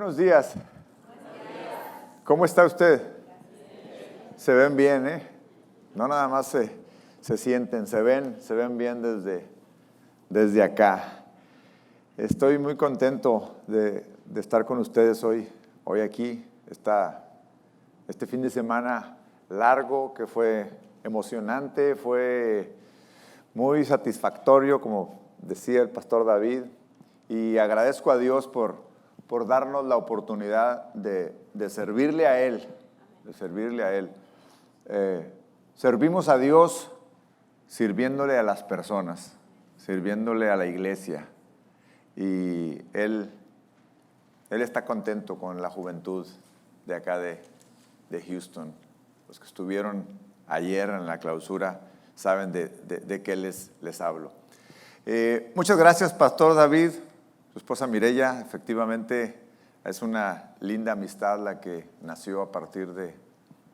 Buenos días. ¿Cómo está usted? Se ven bien, ¿eh? No nada más se sienten, se ven bien desde acá. Estoy muy contento de estar con ustedes hoy aquí. Este fin de semana largo que fue emocionante, fue muy satisfactorio, como decía el pastor David, y agradezco a Dios por darnos la oportunidad de servirle a Él, servimos a Dios sirviéndole a las personas, sirviéndole a la iglesia, y Él está contento con la juventud de acá de Houston. Los que estuvieron ayer en la clausura saben de qué les hablo. Muchas gracias, pastor David. Su esposa Mireya, efectivamente es una linda amistad la que nació a partir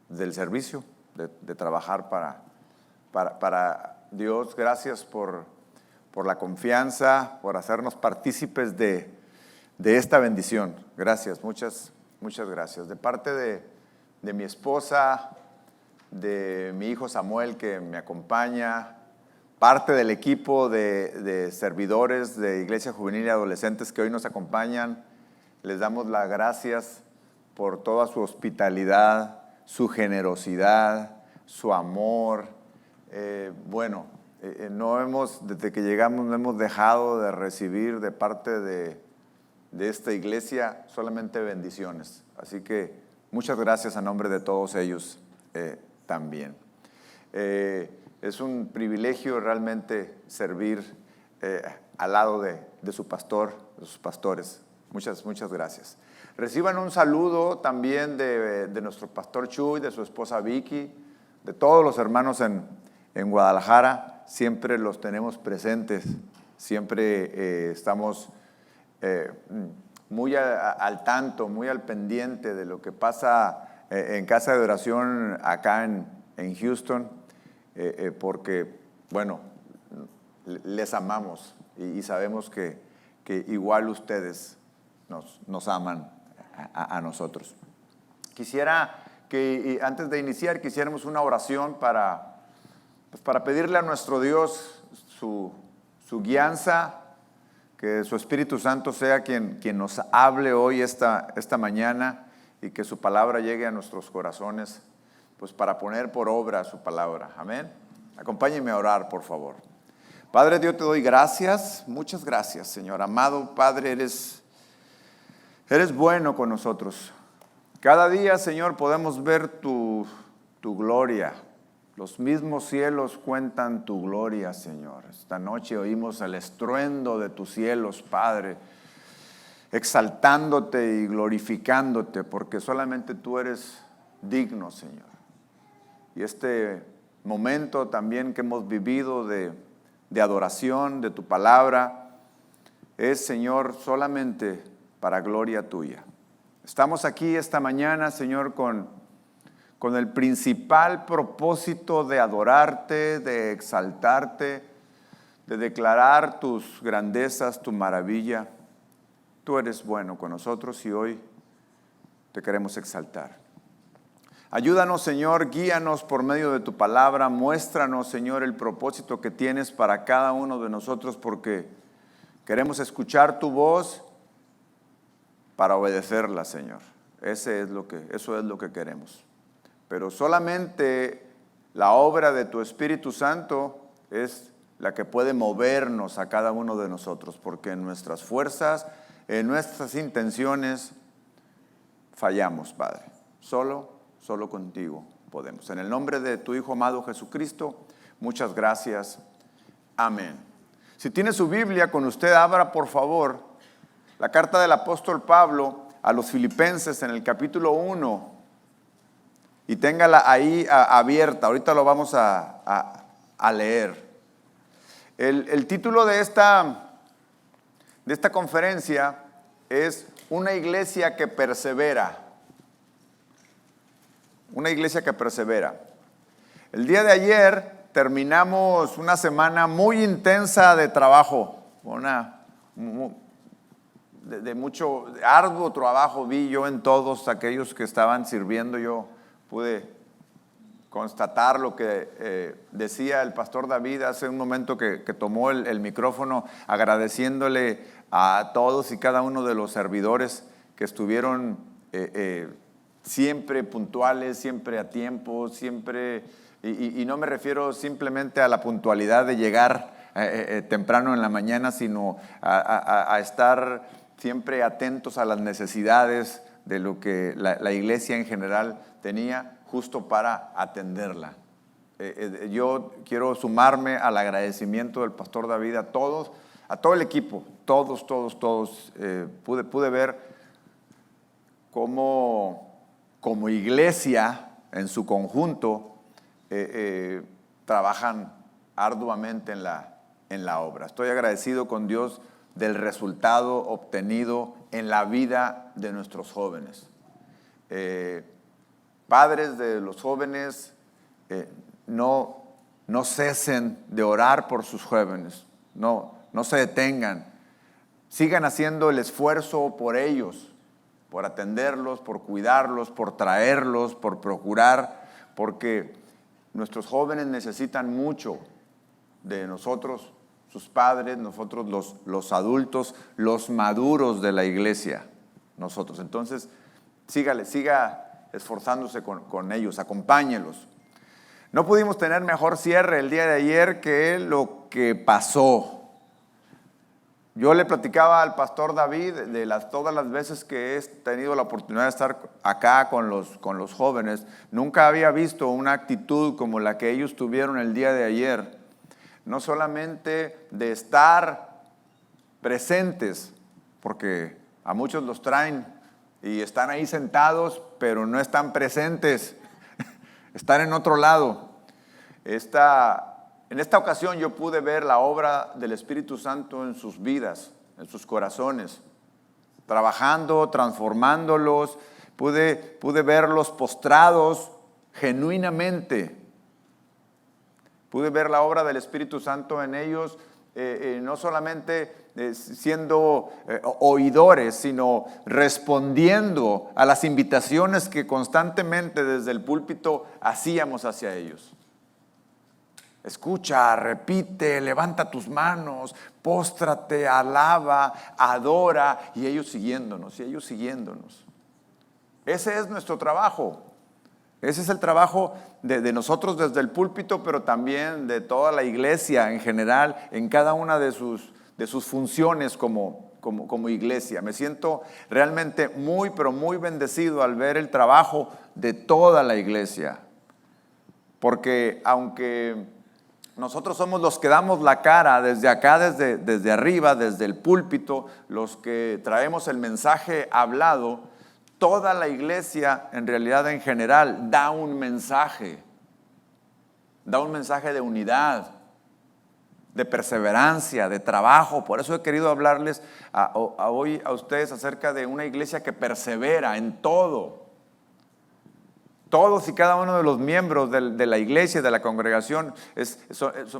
del servicio, de trabajar para Dios. Gracias por la confianza, por hacernos partícipes de esta bendición. Gracias, muchas gracias. De parte de mi esposa, de mi hijo Samuel que me acompaña, parte del equipo de servidores de Iglesia Juvenil y Adolescentes que hoy nos acompañan, les damos las gracias por toda su hospitalidad, su generosidad, su amor. Desde que llegamos no hemos dejado de recibir de parte de esta iglesia solamente bendiciones. Así que muchas gracias a nombre de todos ellos también. Es un privilegio realmente servir al lado de su pastor, de sus pastores. Muchas gracias. Reciban un saludo también de nuestro pastor Chuy, de su esposa Vicky, de todos los hermanos en Guadalajara. Siempre los tenemos presentes, siempre estamos muy al tanto, muy al pendiente de lo que pasa en casa de oración acá en Houston. Porque, les amamos y sabemos que igual ustedes nos aman a nosotros. Quisiera que antes de iniciar quisiéramos una oración para pedirle a nuestro Dios su guianza, que su Espíritu Santo sea quien nos hable hoy esta mañana y que su palabra llegue a nuestros corazones, pues para poner por obra su palabra. Amén. Acompáñenme a orar, por favor. Padre Dios, te doy gracias, muchas gracias, Señor. Amado Padre, eres bueno con nosotros. Cada día, Señor, podemos ver tu gloria. Los mismos cielos cuentan tu gloria, Señor. Esta noche oímos el estruendo de tus cielos, Padre, exaltándote y glorificándote, porque solamente tú eres digno, Señor. Y este momento también que hemos vivido de adoración de tu palabra es, Señor, solamente para gloria tuya. Estamos aquí esta mañana, Señor, con el principal propósito de adorarte, de exaltarte, de declarar tus grandezas, tu maravilla. Tú eres bueno con nosotros y hoy te queremos exaltar. Ayúdanos, Señor, guíanos por medio de tu palabra, muéstranos, Señor, el propósito que tienes para cada uno de nosotros, porque queremos escuchar tu voz para obedecerla, Señor. Eso es lo que queremos. Pero solamente la obra de tu Espíritu Santo es la que puede movernos a cada uno de nosotros, porque en nuestras fuerzas, en nuestras intenciones, fallamos, Padre. Solo contigo podemos. En el nombre de tu Hijo amado Jesucristo, muchas gracias. Amén. Si tiene su Biblia con usted, abra por favor la carta del apóstol Pablo a los Filipenses en el capítulo 1 y téngala ahí abierta. Ahorita lo vamos a leer. El título de esta conferencia es Una iglesia que persevera. Una iglesia que persevera. El día de ayer terminamos una semana muy intensa de trabajo, de mucho arduo trabajo vi yo en todos aquellos que estaban sirviendo. Yo pude constatar lo que decía el pastor David hace un momento que tomó el micrófono, agradeciéndole a todos y cada uno de los servidores que estuvieron siempre puntuales, siempre a tiempo, siempre, y no me refiero simplemente a la puntualidad de llegar temprano en la mañana, sino a estar siempre atentos a las necesidades de lo que la iglesia en general tenía, justo para atenderla. Yo quiero sumarme al agradecimiento del pastor David a todos, a todo el equipo, todos. Pude ver cómo como iglesia en su conjunto trabajan arduamente en la obra. Estoy agradecido con Dios del resultado obtenido en la vida de nuestros jóvenes. Padres de los jóvenes, no cesen de orar por sus jóvenes, no se detengan, sigan haciendo el esfuerzo por ellos, por atenderlos, por cuidarlos, por traerlos, por procurar, porque nuestros jóvenes necesitan mucho de nosotros, sus padres, nosotros los adultos, los maduros de la iglesia, nosotros. Entonces, siga esforzándose con ellos, acompáñelos. No pudimos tener mejor cierre el día de ayer que lo que pasó. Yo le platicaba al pastor David de todas las veces que he tenido la oportunidad de estar acá con los jóvenes. Nunca había visto una actitud como la que ellos tuvieron el día de ayer. No solamente de estar presentes, porque a muchos los traen y están ahí sentados, pero no están presentes, están en otro lado. En esta ocasión yo pude ver la obra del Espíritu Santo en sus vidas, en sus corazones, trabajando, transformándolos. Pude verlos postrados genuinamente. Pude ver la obra del Espíritu Santo en ellos, no solamente siendo oidores, sino respondiendo a las invitaciones que constantemente desde el púlpito hacíamos hacia ellos. Escucha, repite, levanta tus manos, póstrate, alaba, adora, y ellos siguiéndonos. Ese es nuestro trabajo. Ese es el trabajo de nosotros desde el púlpito, pero también de toda la iglesia en general, en cada una de sus funciones como iglesia. Me siento realmente muy, pero muy bendecido al ver el trabajo de toda la iglesia. Porque aunque nosotros somos los que damos la cara desde acá, desde arriba, desde el púlpito, los que traemos el mensaje hablado, toda la iglesia, en realidad en general, da un mensaje de unidad, de perseverancia, de trabajo. Por eso he querido hablarles hoy a ustedes acerca de una iglesia que persevera en todo. Todos y cada uno de los miembros de la iglesia, de la congregación,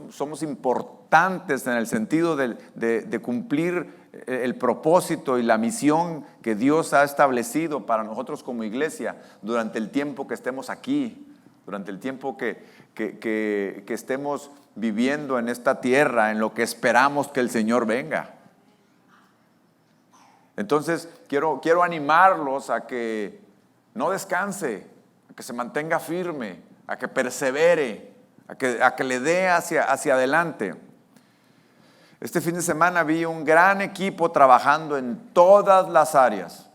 somos importantes en el sentido de cumplir el propósito y la misión que Dios ha establecido para nosotros como iglesia durante el tiempo que estemos aquí, durante el tiempo que estemos viviendo en esta tierra, en lo que esperamos que el Señor venga. Entonces, quiero animarlos a que no descanse, que se mantenga firme, a que persevere, a que le dé hacia adelante. Este fin de semana vi un gran equipo trabajando en todas las áreas.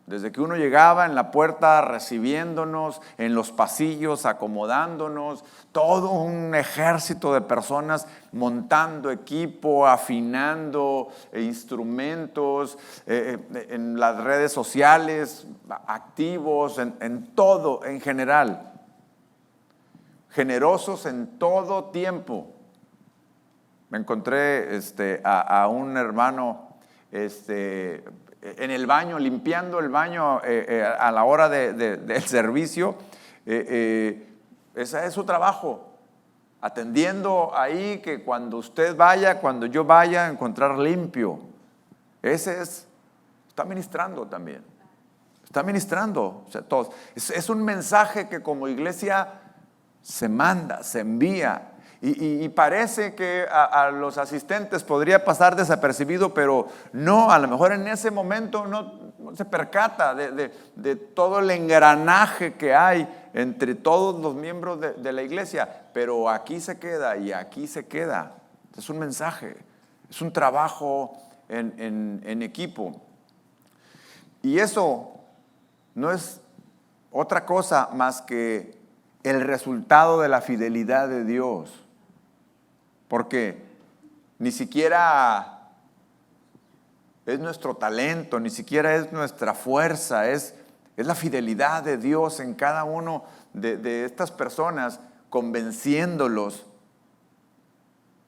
Desde que uno llegaba en la puerta recibiéndonos, en los pasillos acomodándonos, todo un ejército de personas montando equipo, afinando instrumentos, en las redes sociales, activos, en todo en general. Generosos en todo tiempo. Me encontré a un hermano en el baño, limpiando el baño a la hora del servicio. Ese es su trabajo, atendiendo ahí que cuando usted vaya, cuando yo vaya, encontrar limpio, Está ministrando también. Está ministrando, o sea, todos. Es un mensaje que como iglesia se manda, se envía. Y parece que a los asistentes podría pasar desapercibido, pero no, a lo mejor en ese momento no se percata de todo el engranaje que hay entre todos los miembros de la iglesia, pero aquí se queda y aquí se queda. Es un mensaje, es un trabajo en equipo. Y eso no es otra cosa más que el resultado de la fidelidad de Dios. Porque ni siquiera es nuestro talento, ni siquiera es nuestra fuerza, es la fidelidad de Dios en cada uno de estas personas, convenciéndolos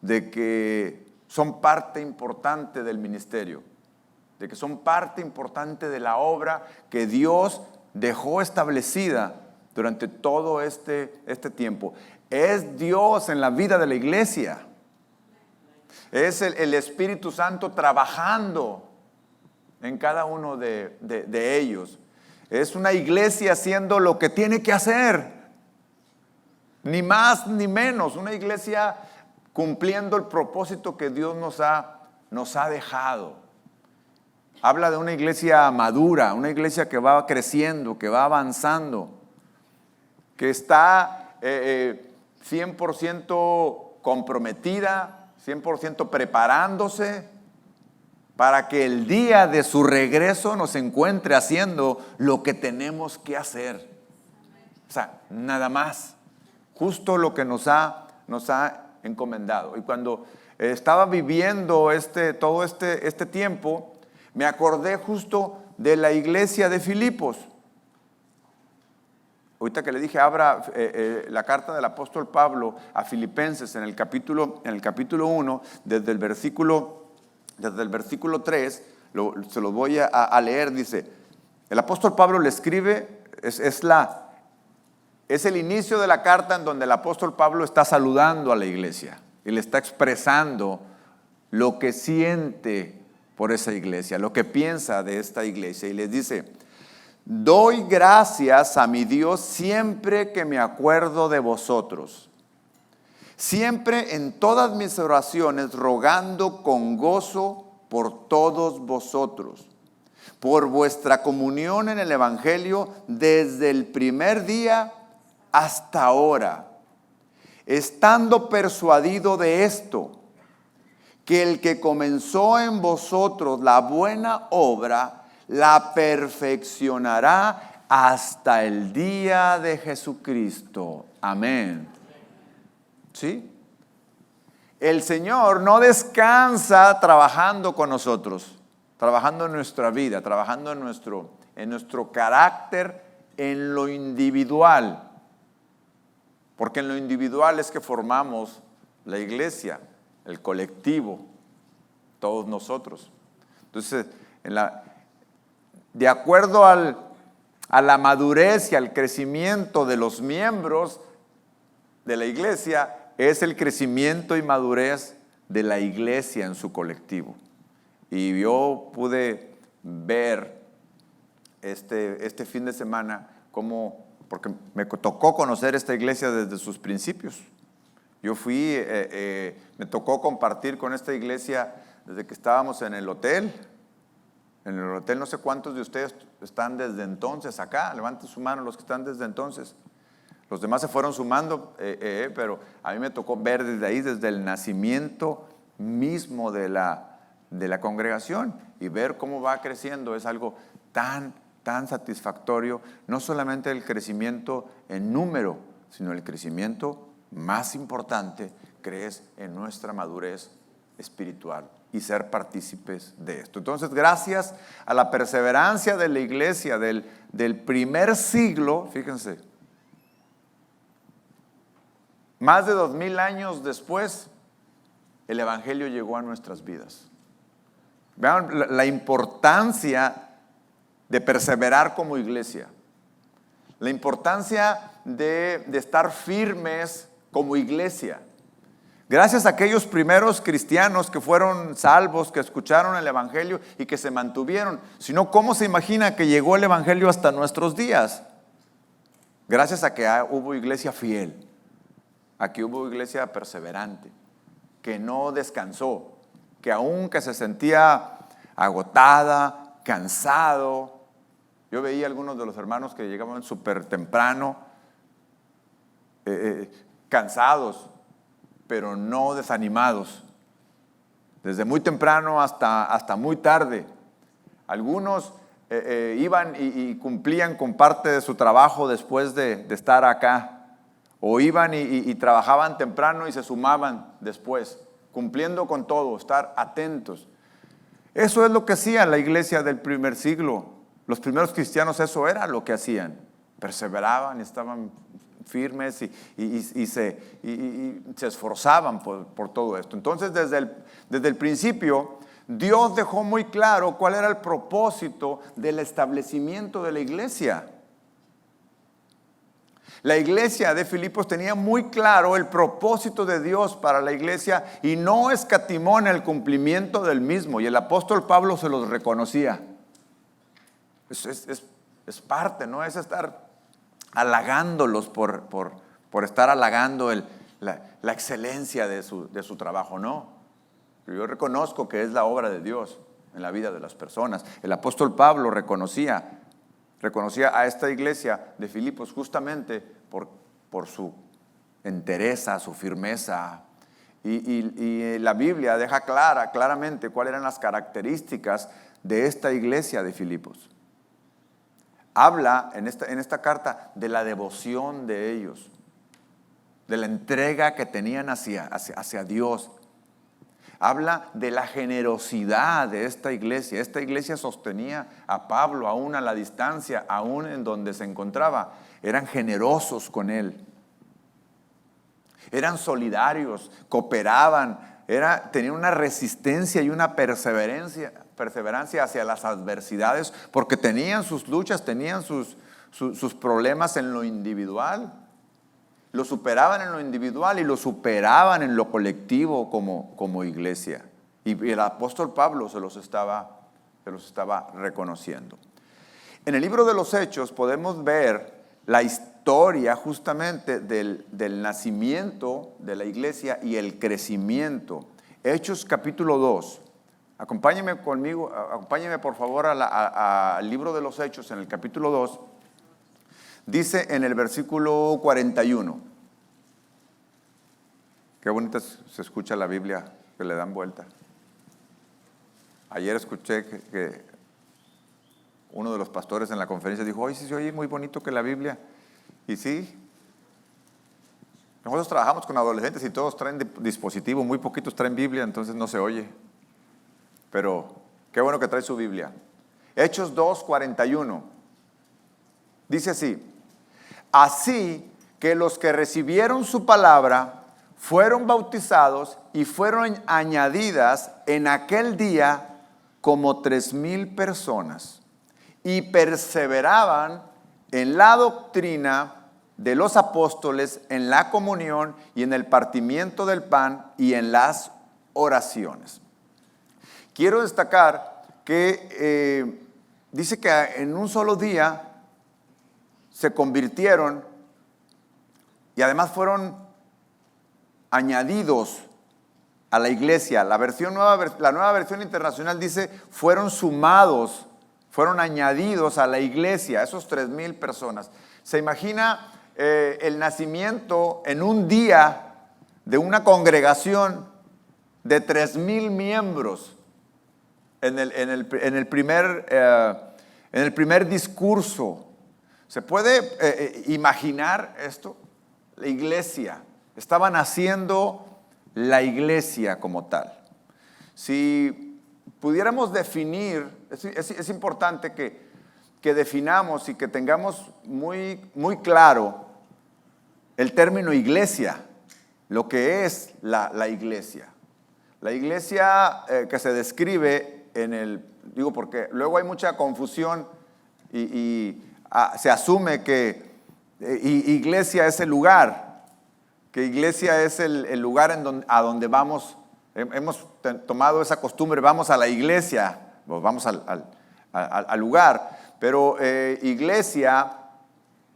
de que son parte importante del ministerio, de que son parte importante de la obra que Dios dejó establecida durante todo este tiempo. Es Dios en la vida de la iglesia. Es el Espíritu Santo trabajando en cada uno de ellos. Es una iglesia haciendo lo que tiene que hacer. Ni más ni menos. Una iglesia cumpliendo el propósito que Dios nos ha dejado. Habla de una iglesia madura, una iglesia que va creciendo, que va avanzando, que está 100% comprometida, 100% preparándose para que el día de su regreso nos encuentre haciendo lo que tenemos que hacer. O sea, nada más, justo lo que nos ha encomendado. Y cuando estaba viviendo todo este tiempo, me acordé justo de la iglesia de Filipos. Ahorita que le dije, abra la carta del apóstol Pablo a Filipenses en el capítulo 1, desde el versículo 3, se lo voy a leer. Dice, el apóstol Pablo le escribe, es el inicio de la carta en donde el apóstol Pablo está saludando a la iglesia y le está expresando lo que siente por esa iglesia, lo que piensa de esta iglesia, y les dice: doy gracias a mi Dios siempre que me acuerdo de vosotros, siempre en todas mis oraciones rogando con gozo por todos vosotros, por vuestra comunión en el Evangelio desde el primer día hasta ahora, estando persuadido de esto, que el que comenzó en vosotros la buena obra la perfeccionará hasta el día de Jesucristo. Amén. ¿Sí? El Señor no descansa trabajando con nosotros, trabajando en nuestra vida, trabajando en nuestro carácter, en lo individual. Porque en lo individual es que formamos la iglesia, el colectivo, todos nosotros. Entonces, de acuerdo a la madurez y al crecimiento de los miembros de la iglesia, es el crecimiento y madurez de la iglesia en su colectivo. Y yo pude ver este fin de semana porque me tocó conocer esta iglesia desde sus principios. Yo me tocó compartir con esta iglesia desde que estábamos en el hotel. En el hotel, no sé cuántos de ustedes están desde entonces acá. Levanten su mano los que están desde entonces. Los demás se fueron sumando, pero a mí me tocó ver desde ahí, desde el nacimiento mismo de la congregación, y ver cómo va creciendo. Es algo tan satisfactorio, no solamente el crecimiento en número, sino el crecimiento más importante, que es en nuestra madurez espiritual y ser partícipes de esto. Entonces, gracias a la perseverancia de la iglesia del primer siglo, fíjense, más de 2000 años después, el Evangelio llegó a nuestras vidas. Vean la importancia de perseverar como iglesia, la importancia de estar firmes como iglesia. Gracias a aquellos primeros cristianos que fueron salvos, que escucharon el evangelio y que se mantuvieron. Si no, ¿cómo se imagina que llegó el evangelio hasta nuestros días? Gracias a que hubo iglesia fiel, a que hubo iglesia perseverante, que no descansó, que aunque se sentía agotada, cansado. Yo veía a algunos de los hermanos que llegaban súper temprano, cansados, pero no desanimados. Desde muy temprano hasta muy tarde. Algunos iban y cumplían con parte de su trabajo después de estar acá. O iban y trabajaban temprano y se sumaban después, cumpliendo con todo, estar atentos. Eso es lo que hacía la iglesia del primer siglo. Los primeros cristianos eso era lo que hacían. Perseveraban, estaban firmes y se esforzaban por todo esto. Entonces, desde el principio, Dios dejó muy claro cuál era el propósito del establecimiento de la iglesia. La iglesia de Filipos tenía muy claro el propósito de Dios para la iglesia y no escatimó en el cumplimiento del mismo. Y el apóstol Pablo se los reconocía. Es parte, no es estar halagándolos por estar halagando la excelencia de su trabajo, no. Yo reconozco que es la obra de Dios en la vida de las personas. El apóstol Pablo reconocía a esta iglesia de Filipos justamente por su entereza, su firmeza. Y la Biblia deja claramente cuáles eran las características de esta iglesia de Filipos. Habla en esta carta de la devoción de ellos, de la entrega que tenían hacia Dios. Habla de la generosidad de esta iglesia. Esta iglesia sostenía a Pablo aún a la distancia, aún en donde se encontraba. Eran generosos con él. Eran solidarios, cooperaban, tenían una resistencia y una perseverancia hacia las adversidades, porque tenían sus luchas, tenían sus problemas en lo individual. Lo superaban en lo individual y lo superaban en lo colectivo como iglesia. Y el apóstol Pablo se los estaba reconociendo. En el libro de los Hechos podemos ver la historia justamente del nacimiento de la iglesia y el crecimiento. Hechos capítulo 2. Acompáñenme por favor al libro de los Hechos en el capítulo 2. Dice en el versículo 41. Qué bonita se escucha la Biblia, que le dan vuelta. Ayer escuché que uno de los pastores en la conferencia dijo: oye, sí se oye muy bonito que la Biblia. Y sí, nosotros trabajamos con adolescentes y todos traen dispositivo, muy poquitos traen Biblia, entonces no se oye. Pero qué bueno que trae su Biblia. Hechos 2:41. Dice así: así que los que recibieron su palabra fueron bautizados y fueron añadidas en aquel día como 3,000 personas, y perseveraban en la doctrina de los apóstoles, en la comunión y en el partimiento del pan y en las oraciones. Quiero destacar que dice que en un solo día se convirtieron y además fueron añadidos a la iglesia. La nueva versión internacional dice: fueron sumados, fueron añadidos a la iglesia, esos 3,000 personas. ¿Se imagina el nacimiento en un día de una congregación de 3,000 miembros en el primer discurso? ¿Se puede imaginar esto? La iglesia. Estaban haciendo la iglesia como tal. Si pudiéramos definir, es importante que definamos y que tengamos muy, muy claro el término iglesia, lo que es la iglesia. La iglesia que se describe porque luego hay mucha confusión y se asume que iglesia es el lugar. que iglesia es el lugar a donde vamos. Hemos tomado esa costumbre, vamos a la iglesia, vamos al lugar, pero iglesia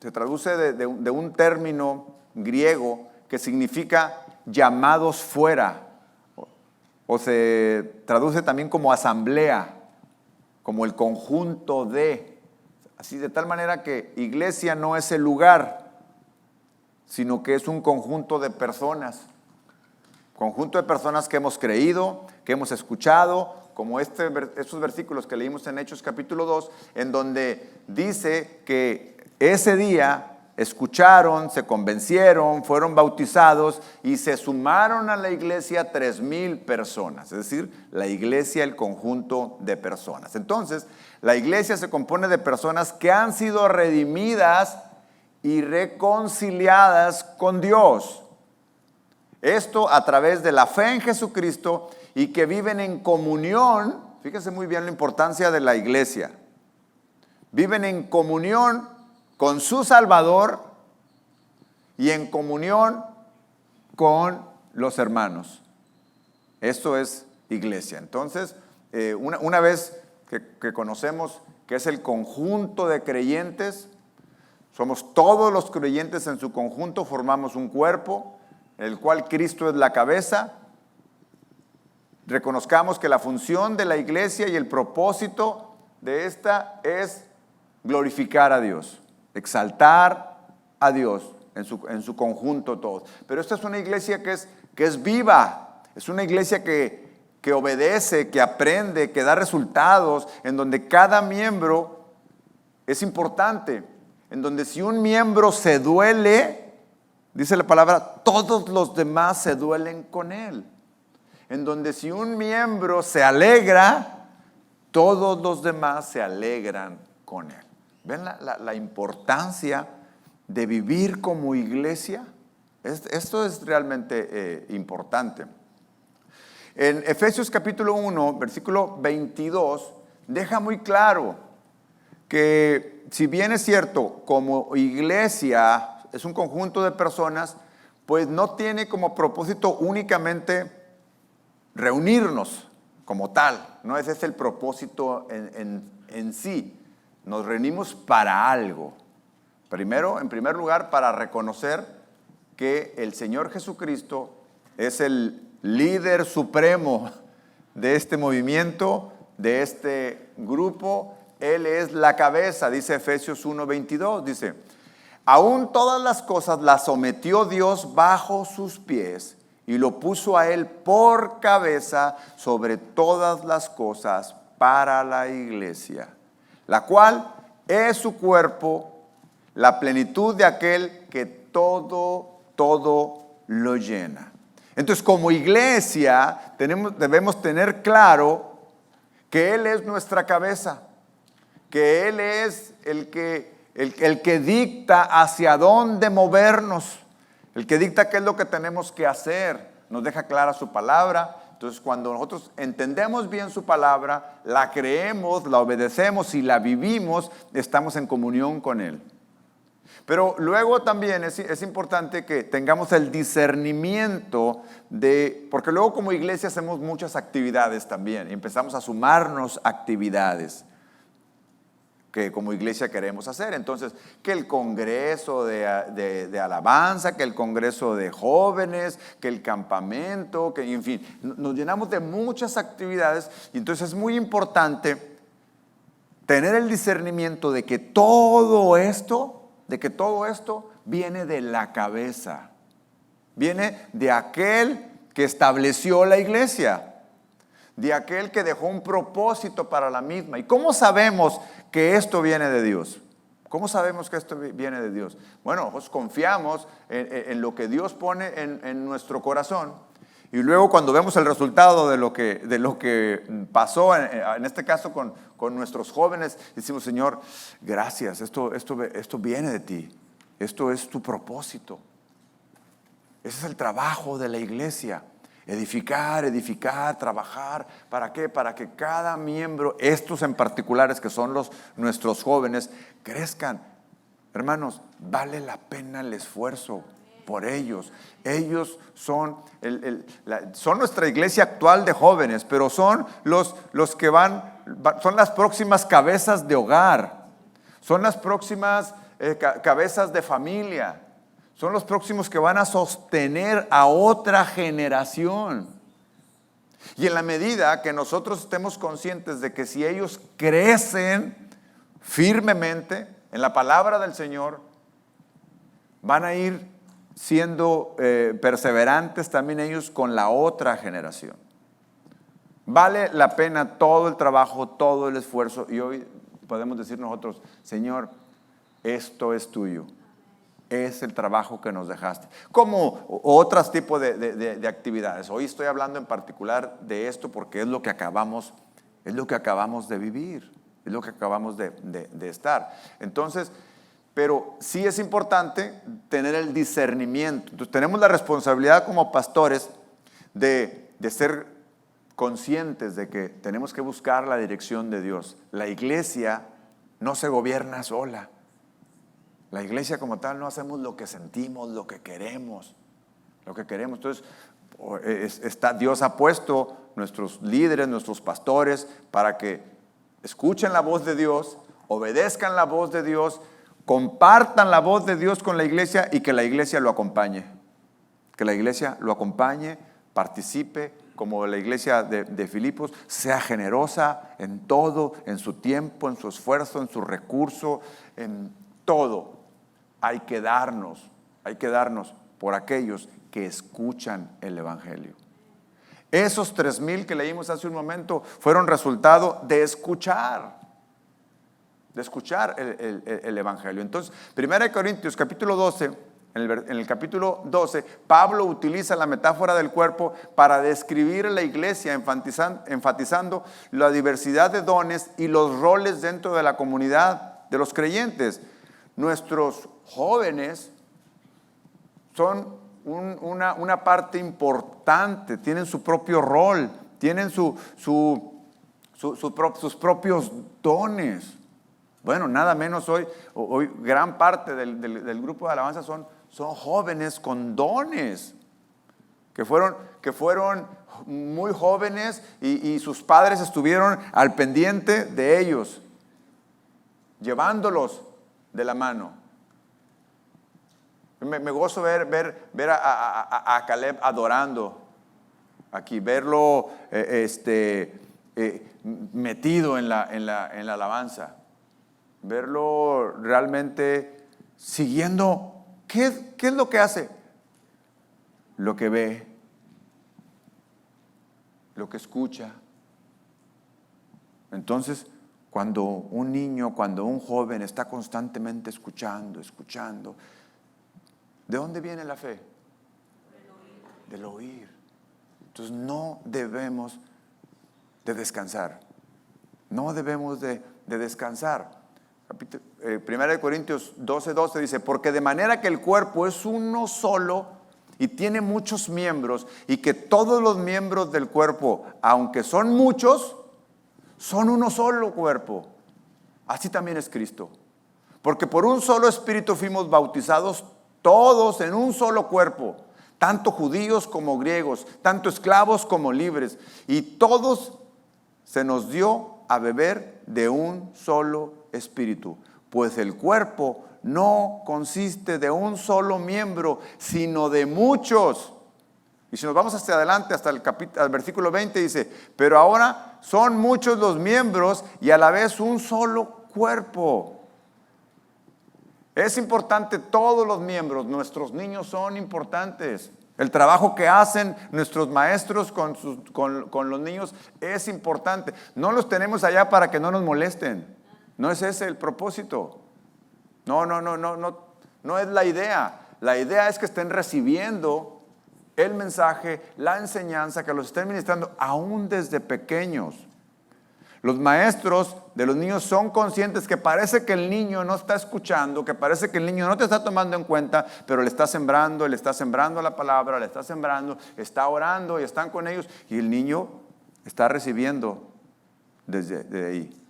se traduce de un término griego que significa llamados fuera, o se traduce también como asamblea, como el conjunto de, así de tal manera que iglesia no es el lugar, sino que es un conjunto de personas. Conjunto de personas que hemos creído, que hemos escuchado, como estos versículos que leímos en Hechos capítulo 2, en donde dice que ese día escucharon, se convencieron, fueron bautizados y se sumaron a la iglesia 3,000 personas, es decir, la iglesia, el conjunto de personas. Entonces, la iglesia se compone de personas que han sido redimidas y reconciliadas con Dios. Esto a través de la fe en Jesucristo y que viven en comunión. Fíjense muy bien la importancia de la iglesia. Viven en comunión con su Salvador y en comunión con los hermanos. Esto es iglesia. Entonces, una vez que conocemos que es el conjunto de creyentes, somos todos los creyentes en su conjunto, formamos un cuerpo, el cual Cristo es la cabeza. Reconozcamos que la función de la iglesia y el propósito de esta es glorificar a Dios, exaltar a Dios en su conjunto todos. Pero esta es una iglesia que es viva, es una iglesia que obedece, que aprende, que da resultados, en donde cada miembro es importante, en donde si un miembro se duele, dice la palabra, todos los demás se duelen con él. En donde si un miembro se alegra, todos los demás se alegran con él. ¿Ven la importancia de vivir como iglesia? Esto es realmente importante. En Efesios capítulo 1, versículo 22, deja muy claro que si bien es cierto, como iglesia es un conjunto de personas, pues no tiene como propósito únicamente reunirnos como tal. No ese es el propósito en sí. Nos reunimos para algo. Primero, en primer lugar, para reconocer que el Señor Jesucristo es el líder supremo de este movimiento, de este grupo. Él es la cabeza, dice Efesios 1:22, dice: aún todas las cosas las sometió Dios bajo sus pies y lo puso a él por cabeza sobre todas las cosas para la iglesia, la cual es su cuerpo, la plenitud de aquel que todo lo llena. Entonces, como iglesia debemos tener claro que Él es nuestra cabeza, que Él es el que dicta hacia dónde movernos, el que dicta qué es lo que tenemos que hacer, nos deja clara su palabra. Entonces, cuando nosotros entendemos bien su palabra, la creemos, la obedecemos y la vivimos, estamos en comunión con Él. Pero luego también es importante que tengamos el discernimiento porque luego como iglesia hacemos muchas actividades también y empezamos a sumarnos actividades que como iglesia queremos hacer. Entonces, que el congreso de alabanza, que el congreso de jóvenes, que el campamento, que en fin, nos llenamos de muchas actividades y entonces es muy importante tener el discernimiento de que todo esto viene de la cabeza, viene de aquel que estableció la iglesia, de aquel que dejó un propósito para la misma. ¿Y cómo sabemos que esto viene de Dios? ¿Cómo sabemos que esto viene de Dios? Bueno, pues confiamos en lo que Dios pone en nuestro corazón. Y luego cuando vemos el resultado de lo que pasó, en este caso con nuestros jóvenes, decimos: Señor, gracias, esto viene de ti, esto es tu propósito. Ese es el trabajo de la iglesia, edificar, trabajar. ¿Para qué? Para que cada miembro, estos en particulares que son nuestros jóvenes, crezcan. Hermanos, vale la pena el esfuerzo. por ellos. Ellos son, son nuestra iglesia actual de jóvenes, pero son los que son las próximas cabezas de hogar, son las próximas cabezas de familia, son los próximos que van a sostener a otra generación. Y en la medida que nosotros estemos conscientes de que si ellos crecen firmemente en la palabra del Señor, van a ir siendo perseverantes también ellos con la otra generación. Vale la pena todo el trabajo, todo el esfuerzo, y hoy podemos decir nosotros: Señor, esto es tuyo, es el trabajo que nos dejaste. Como otros tipos de actividades. Hoy estoy hablando en particular de esto porque es lo que acabamos de vivir, es lo que acabamos de estar. Entonces, pero sí es importante tener el discernimiento. Entonces, tenemos la responsabilidad como pastores de ser conscientes de que tenemos que buscar la dirección de Dios. La iglesia no se gobierna sola. La iglesia como tal no hacemos lo que sentimos, lo que queremos. Entonces, Dios ha puesto nuestros líderes, nuestros pastores, para que escuchen la voz de Dios, obedezcan la voz de Dios, compartan la voz de Dios con la iglesia y que la iglesia lo acompañe. Que la iglesia lo acompañe, participe, como la iglesia de Filipos, sea generosa en todo, en su tiempo, en su esfuerzo, en su recurso, en todo. Hay que darnos por aquellos que escuchan el evangelio. Esos 3,000 que leímos hace un momento fueron resultado de escuchar el evangelio. Entonces, 1 Corintios capítulo 12, en el capítulo 12, Pablo utiliza la metáfora del cuerpo para describir la iglesia, enfatizando la diversidad de dones y los roles dentro de la comunidad de los creyentes. Nuestros jóvenes son una parte importante, tienen su propio rol, tienen sus propios dones. Bueno, nada menos hoy gran parte del grupo de alabanza son jóvenes con dones, que fueron muy jóvenes y sus padres estuvieron al pendiente de ellos, llevándolos de la mano. Me gozo ver a Caleb adorando aquí, verlo metido en la alabanza, verlo realmente siguiendo. ¿Qué es lo que hace? Lo que ve, lo que escucha. Entonces, cuando un niño, cuando un joven está constantemente escuchando, ¿de dónde viene la fe? Del oír. Entonces no debemos de descansar. No debemos de descansar. 1 Corintios 12:12 dice: porque de manera que el cuerpo es uno solo y tiene muchos miembros, y que todos los miembros del cuerpo, aunque son muchos, son uno solo cuerpo. Así también es Cristo. Porque por un solo espíritu fuimos bautizados todos en un solo cuerpo, tanto judíos como griegos, tanto esclavos como libres, y todos se nos dio a beber de un solo espíritu. Pues el cuerpo no consiste de un solo miembro, sino de muchos. Y si nos vamos hacia adelante, hasta el versículo 20 dice: pero ahora son muchos los miembros y a la vez un solo cuerpo. Es importante todos los miembros. Nuestros niños son importantes. El trabajo que hacen nuestros maestros con los niños es importante. No los tenemos allá para que no nos molesten. No es ese el propósito. No es la idea. La idea es que estén recibiendo el mensaje, la enseñanza, que los estén ministrando aún desde pequeños. Los maestros de los niños son conscientes que parece que el niño no está escuchando, que parece que el niño no te está tomando en cuenta, pero le está sembrando la palabra, le está sembrando, está orando y están con ellos, y el niño está recibiendo desde ahí.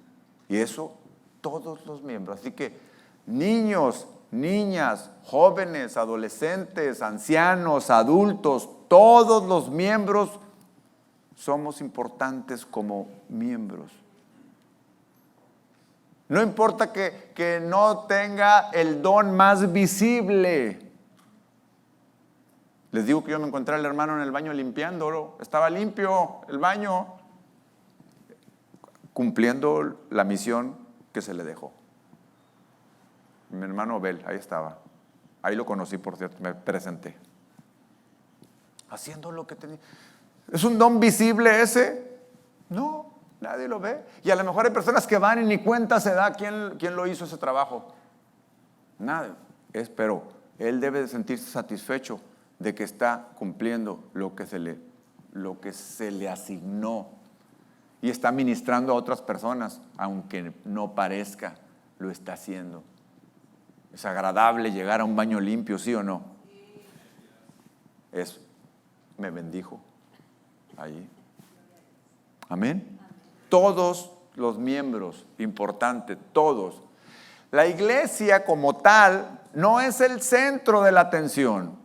Y eso todos los miembros. Así que niños niñas, jóvenes, adolescentes, ancianos, adultos, todos los miembros somos importantes como miembros. No importa que no tenga el don más visible. Les digo que yo me encontré al hermano en el baño limpiándolo. Estaba limpio el baño, cumpliendo la misión que se le dejó. Mi hermano Abel, ahí estaba. Ahí lo conocí, por cierto, me presenté. Haciendo lo que tenía. ¿Es un don visible ese? No, nadie lo ve. Y a lo mejor hay personas que van y ni cuenta se da quién lo hizo ese trabajo. Nada. Pero él debe de sentirse satisfecho de que está cumpliendo lo que se le asignó. Y está ministrando a otras personas, aunque no parezca, lo está haciendo. Es agradable llegar a un baño limpio, ¿sí o no? Me bendijo allí. Amén. Todos los miembros, importante, todos. La iglesia como tal no es el centro de la atención.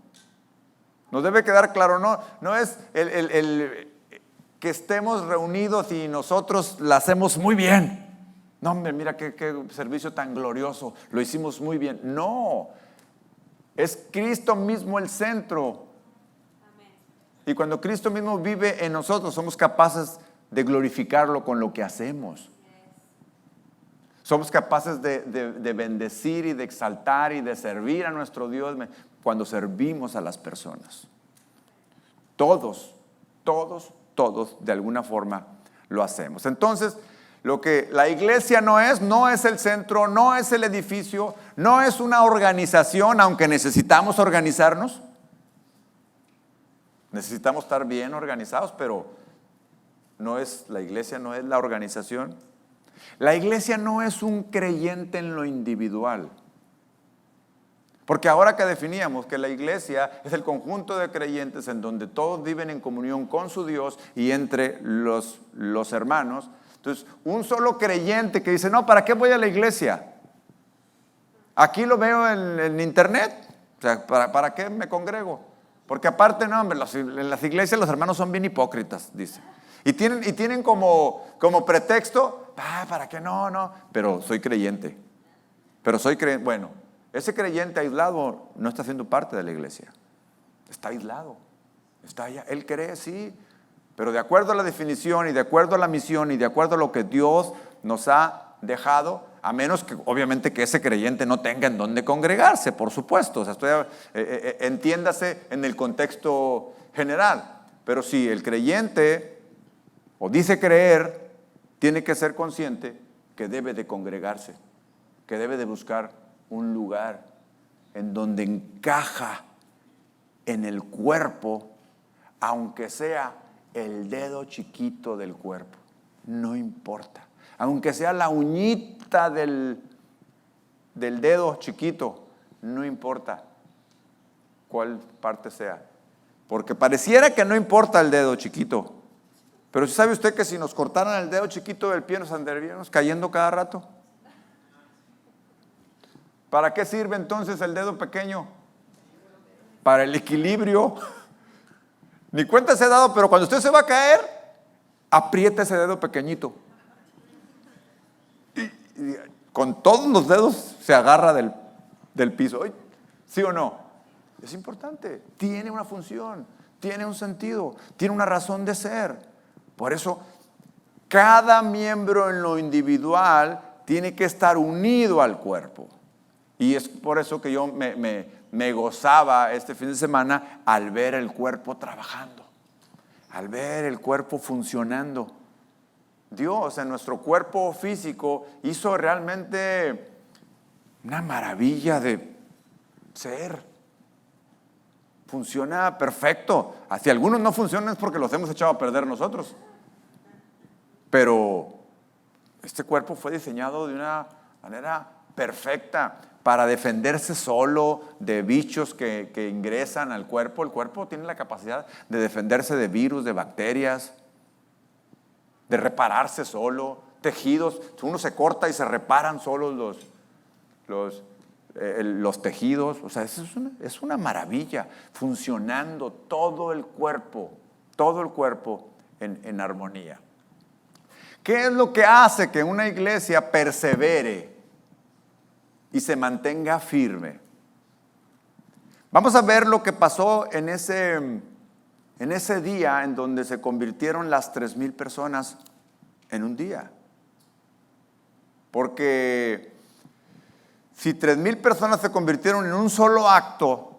Nos debe quedar claro, no es el que estemos reunidos y nosotros la hacemos muy bien. No, hombre, mira qué servicio tan glorioso, lo hicimos muy bien. No, es Cristo mismo el centro. Amén. Y cuando Cristo mismo vive en nosotros, somos capaces de glorificarlo con lo que hacemos. Somos capaces de bendecir y de exaltar y de servir a nuestro Dios cuando servimos a las personas. Todos, de alguna forma lo hacemos. Entonces, lo que la iglesia no es el centro, no es el edificio, no es una organización, aunque necesitamos organizarnos. Necesitamos estar bien organizados, pero la iglesia no es la organización. La iglesia no es un creyente en lo individual. Porque ahora que definíamos que la iglesia es el conjunto de creyentes en donde todos viven en comunión con su Dios y entre los hermanos. Entonces, un solo creyente que dice, no, ¿para qué voy a la iglesia? Aquí lo veo en internet. O sea, ¿para qué me congrego? Porque aparte, no, hombre, en las iglesias los hermanos son bien hipócritas, dice. Y tienen como pretexto, ¿para qué no? Pero soy creyente. Bueno, ese creyente aislado no está siendo parte de la iglesia. Está aislado. Está allá. Él cree, sí. Pero de acuerdo a la definición y de acuerdo a la misión y de acuerdo a lo que Dios nos ha dejado, a menos que obviamente que ese creyente no tenga en dónde congregarse, por supuesto. O sea, entiéndase en el contexto general. Pero si el creyente o dice creer, tiene que ser consciente que debe de congregarse, que debe de buscar un lugar en donde encaja en el cuerpo, aunque sea el dedo chiquito del cuerpo, no importa. Aunque sea la uñita del dedo chiquito, no importa cuál parte sea. Porque pareciera que no importa el dedo chiquito. Pero ¿sabe usted que si nos cortaran el dedo chiquito del pie nos andaríamos cayendo cada rato? ¿Para qué sirve entonces el dedo pequeño? Para el equilibrio. Ni cuenta se ha dado, pero cuando usted se va a caer, aprieta ese dedo pequeñito. Y con todos los dedos se agarra del piso. ¿Sí o no? Es importante. Tiene una función, tiene un sentido, tiene una razón de ser. Por eso, cada miembro en lo individual tiene que estar unido al cuerpo. Y es por eso que yo me gozaba este fin de semana al ver el cuerpo trabajando, al ver el cuerpo funcionando. Dios en nuestro cuerpo físico hizo realmente una maravilla de ser. Funciona perfecto. Si algunos no funcionan es porque los hemos echado a perder nosotros. Pero este cuerpo fue diseñado de una manera perfecta para defenderse solo de bichos que ingresan al cuerpo. El cuerpo tiene la capacidad de defenderse de virus, de bacterias, de repararse solo, tejidos. Uno se corta y se reparan solos los tejidos, o sea, es una maravilla, funcionando todo el cuerpo en armonía. ¿Qué es lo que hace que una iglesia persevere y se mantenga firme? Vamos a ver lo que pasó en ese día en donde se convirtieron las 3,000 personas en un día. Porque si 3,000 personas se convirtieron en un solo acto,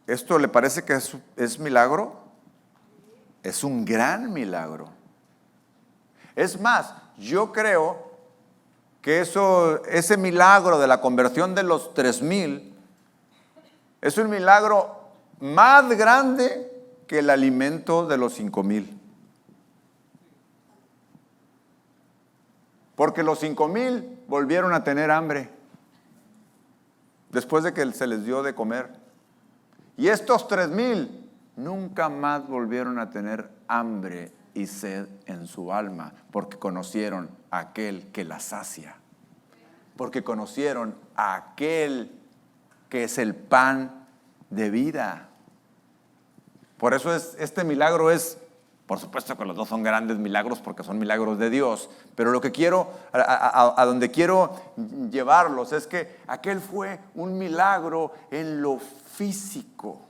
¿esto le parece que es milagro? Es un gran milagro. Es más, yo creo que ese milagro de la conversión de los 3,000 es un milagro más grande que el alimento de los 5,000. Porque los 5,000 volvieron a tener hambre después de que se les dio de comer. Y estos 3,000 nunca más volvieron a tener hambre y sed en su alma, porque conocieron a aquel que la sacia, porque conocieron a aquel que es el pan de vida. Por eso este milagro es, por supuesto que los dos son grandes milagros porque son milagros de Dios, pero lo que quiero, a donde quiero llevarlos es que aquel fue un milagro en lo físico.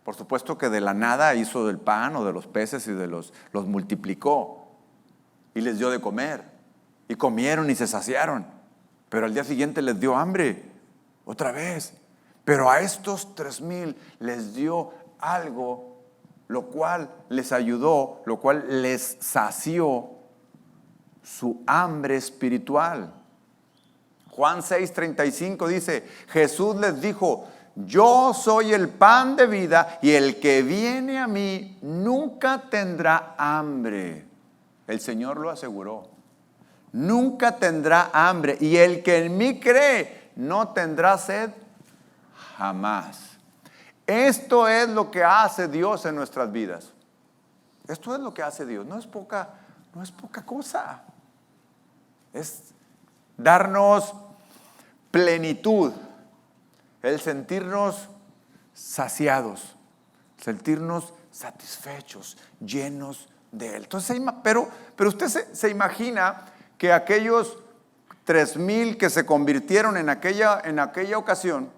Por supuesto que de la nada hizo del pan o de los peces y los multiplicó y les dio de comer y comieron y se saciaron, pero al día siguiente les dio hambre otra vez. Pero a estos 3,000 les dio algo, lo cual les ayudó, lo cual les sació su hambre espiritual. Juan 6:35 dice, Jesús les dijo, yo soy el pan de vida y el que viene a mí nunca tendrá hambre. El Señor lo aseguró. Nunca tendrá hambre y el que en mí cree no tendrá sed jamás. Esto es lo que hace Dios en nuestras vidas. Esto es lo que hace Dios. No es poca cosa. Es darnos plenitud, el sentirnos saciados, sentirnos satisfechos, llenos de Él. Entonces, pero usted se imagina que aquellos 3,000 que se convirtieron en aquella ocasión,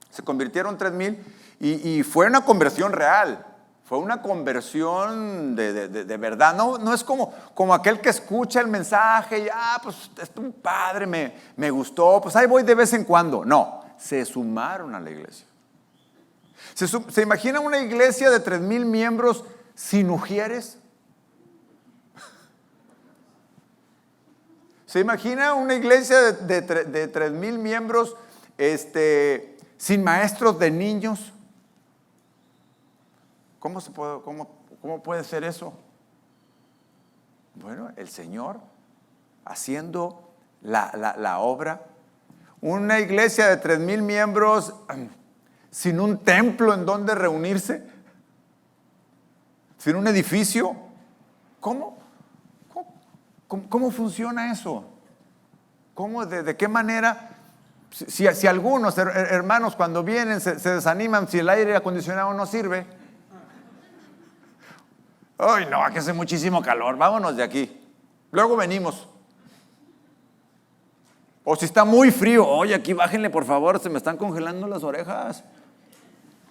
se convirtieron 3,000 y fue una conversión real. Fue una conversión de verdad. No es como aquel que escucha el mensaje y, pues es un padre, me gustó, pues ahí voy de vez en cuando. No, se sumaron a la iglesia. ¿Se imagina una iglesia de 3,000 miembros sin ujieres? ¿Se imagina una iglesia de 3,000 miembros sin maestros de niños? ¿Cómo puede ser eso? Bueno, el Señor haciendo la obra. Una iglesia de 3,000 miembros sin un templo en donde reunirse, sin un edificio. ¿Cómo funciona eso? ¿De qué manera? Si algunos hermanos cuando vienen se desaniman si el aire acondicionado no sirve. Ay, no, aquí hace muchísimo calor, vámonos de aquí. Luego venimos. O si está muy frío, oye, aquí bájenle por favor, se me están congelando las orejas.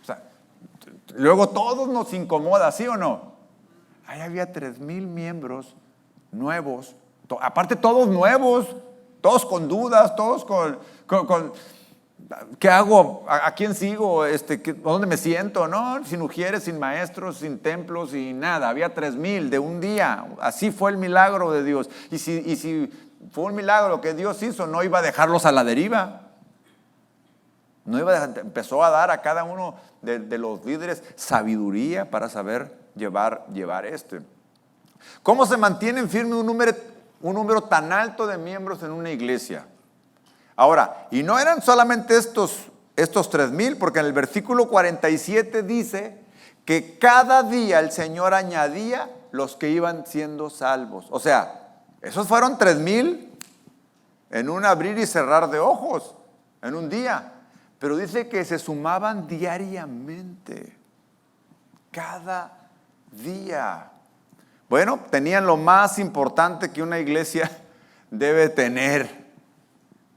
O sea, luego todos nos incomoda, ¿sí o no? Ahí había 3,000 miembros nuevos, aparte todos nuevos, todos con dudas, todos con ¿qué hago? ¿A quién sigo? ¿Dónde me siento? No, sin ujieres, sin maestros, sin templos, sin nada. Había 3,000 de un día. Así fue el milagro de Dios. Y si fue un milagro lo que Dios hizo, no iba a dejarlos a la deriva. Empezó a dar a cada uno de los líderes sabiduría para saber llevar ¿Cómo se mantiene firme un número tan alto de miembros en una iglesia? Ahora, y no eran solamente estos 3,000, porque en el versículo 47 dice que cada día el Señor añadía los que iban siendo salvos. O sea, esos fueron 3,000 en un abrir y cerrar de ojos. en un día, pero dice que se sumaban diariamente, cada día. Bueno, tenían lo más importante que una iglesia debe tener.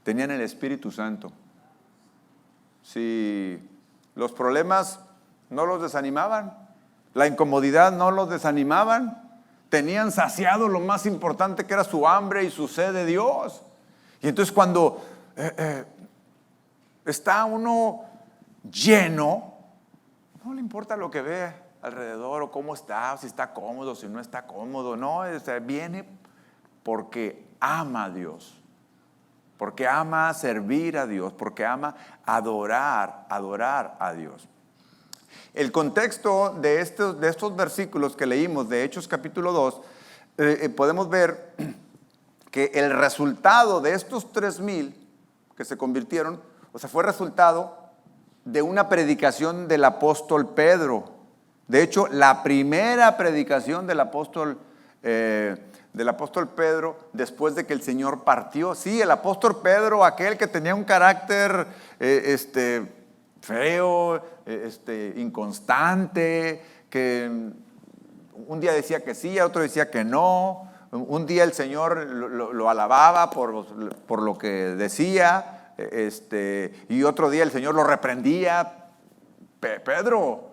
Tenían el Espíritu Santo. Si los problemas no los desanimaban, la incomodidad no los desanimaban, tenían saciado lo más importante que era su hambre y su sed de Dios. Y entonces cuando está uno lleno, no le importa lo que ve alrededor o cómo está, o si está cómodo, si no está cómodo. No, viene porque ama a Dios, porque ama servir a Dios, porque ama adorar a Dios. El contexto de estos versículos que leímos de Hechos capítulo 2, podemos ver que el resultado de estos 3,000 que se convirtieron, o sea, fue resultado de una predicación del apóstol Pedro. De hecho, la primera predicación del apóstol Pedro, después de que el Señor partió. Sí, el apóstol Pedro, aquel que tenía un carácter feo, inconstante, que un día decía que sí, otro decía que no. Un día el Señor lo alababa por lo que decía, y otro día el Señor lo reprendía. Pedro,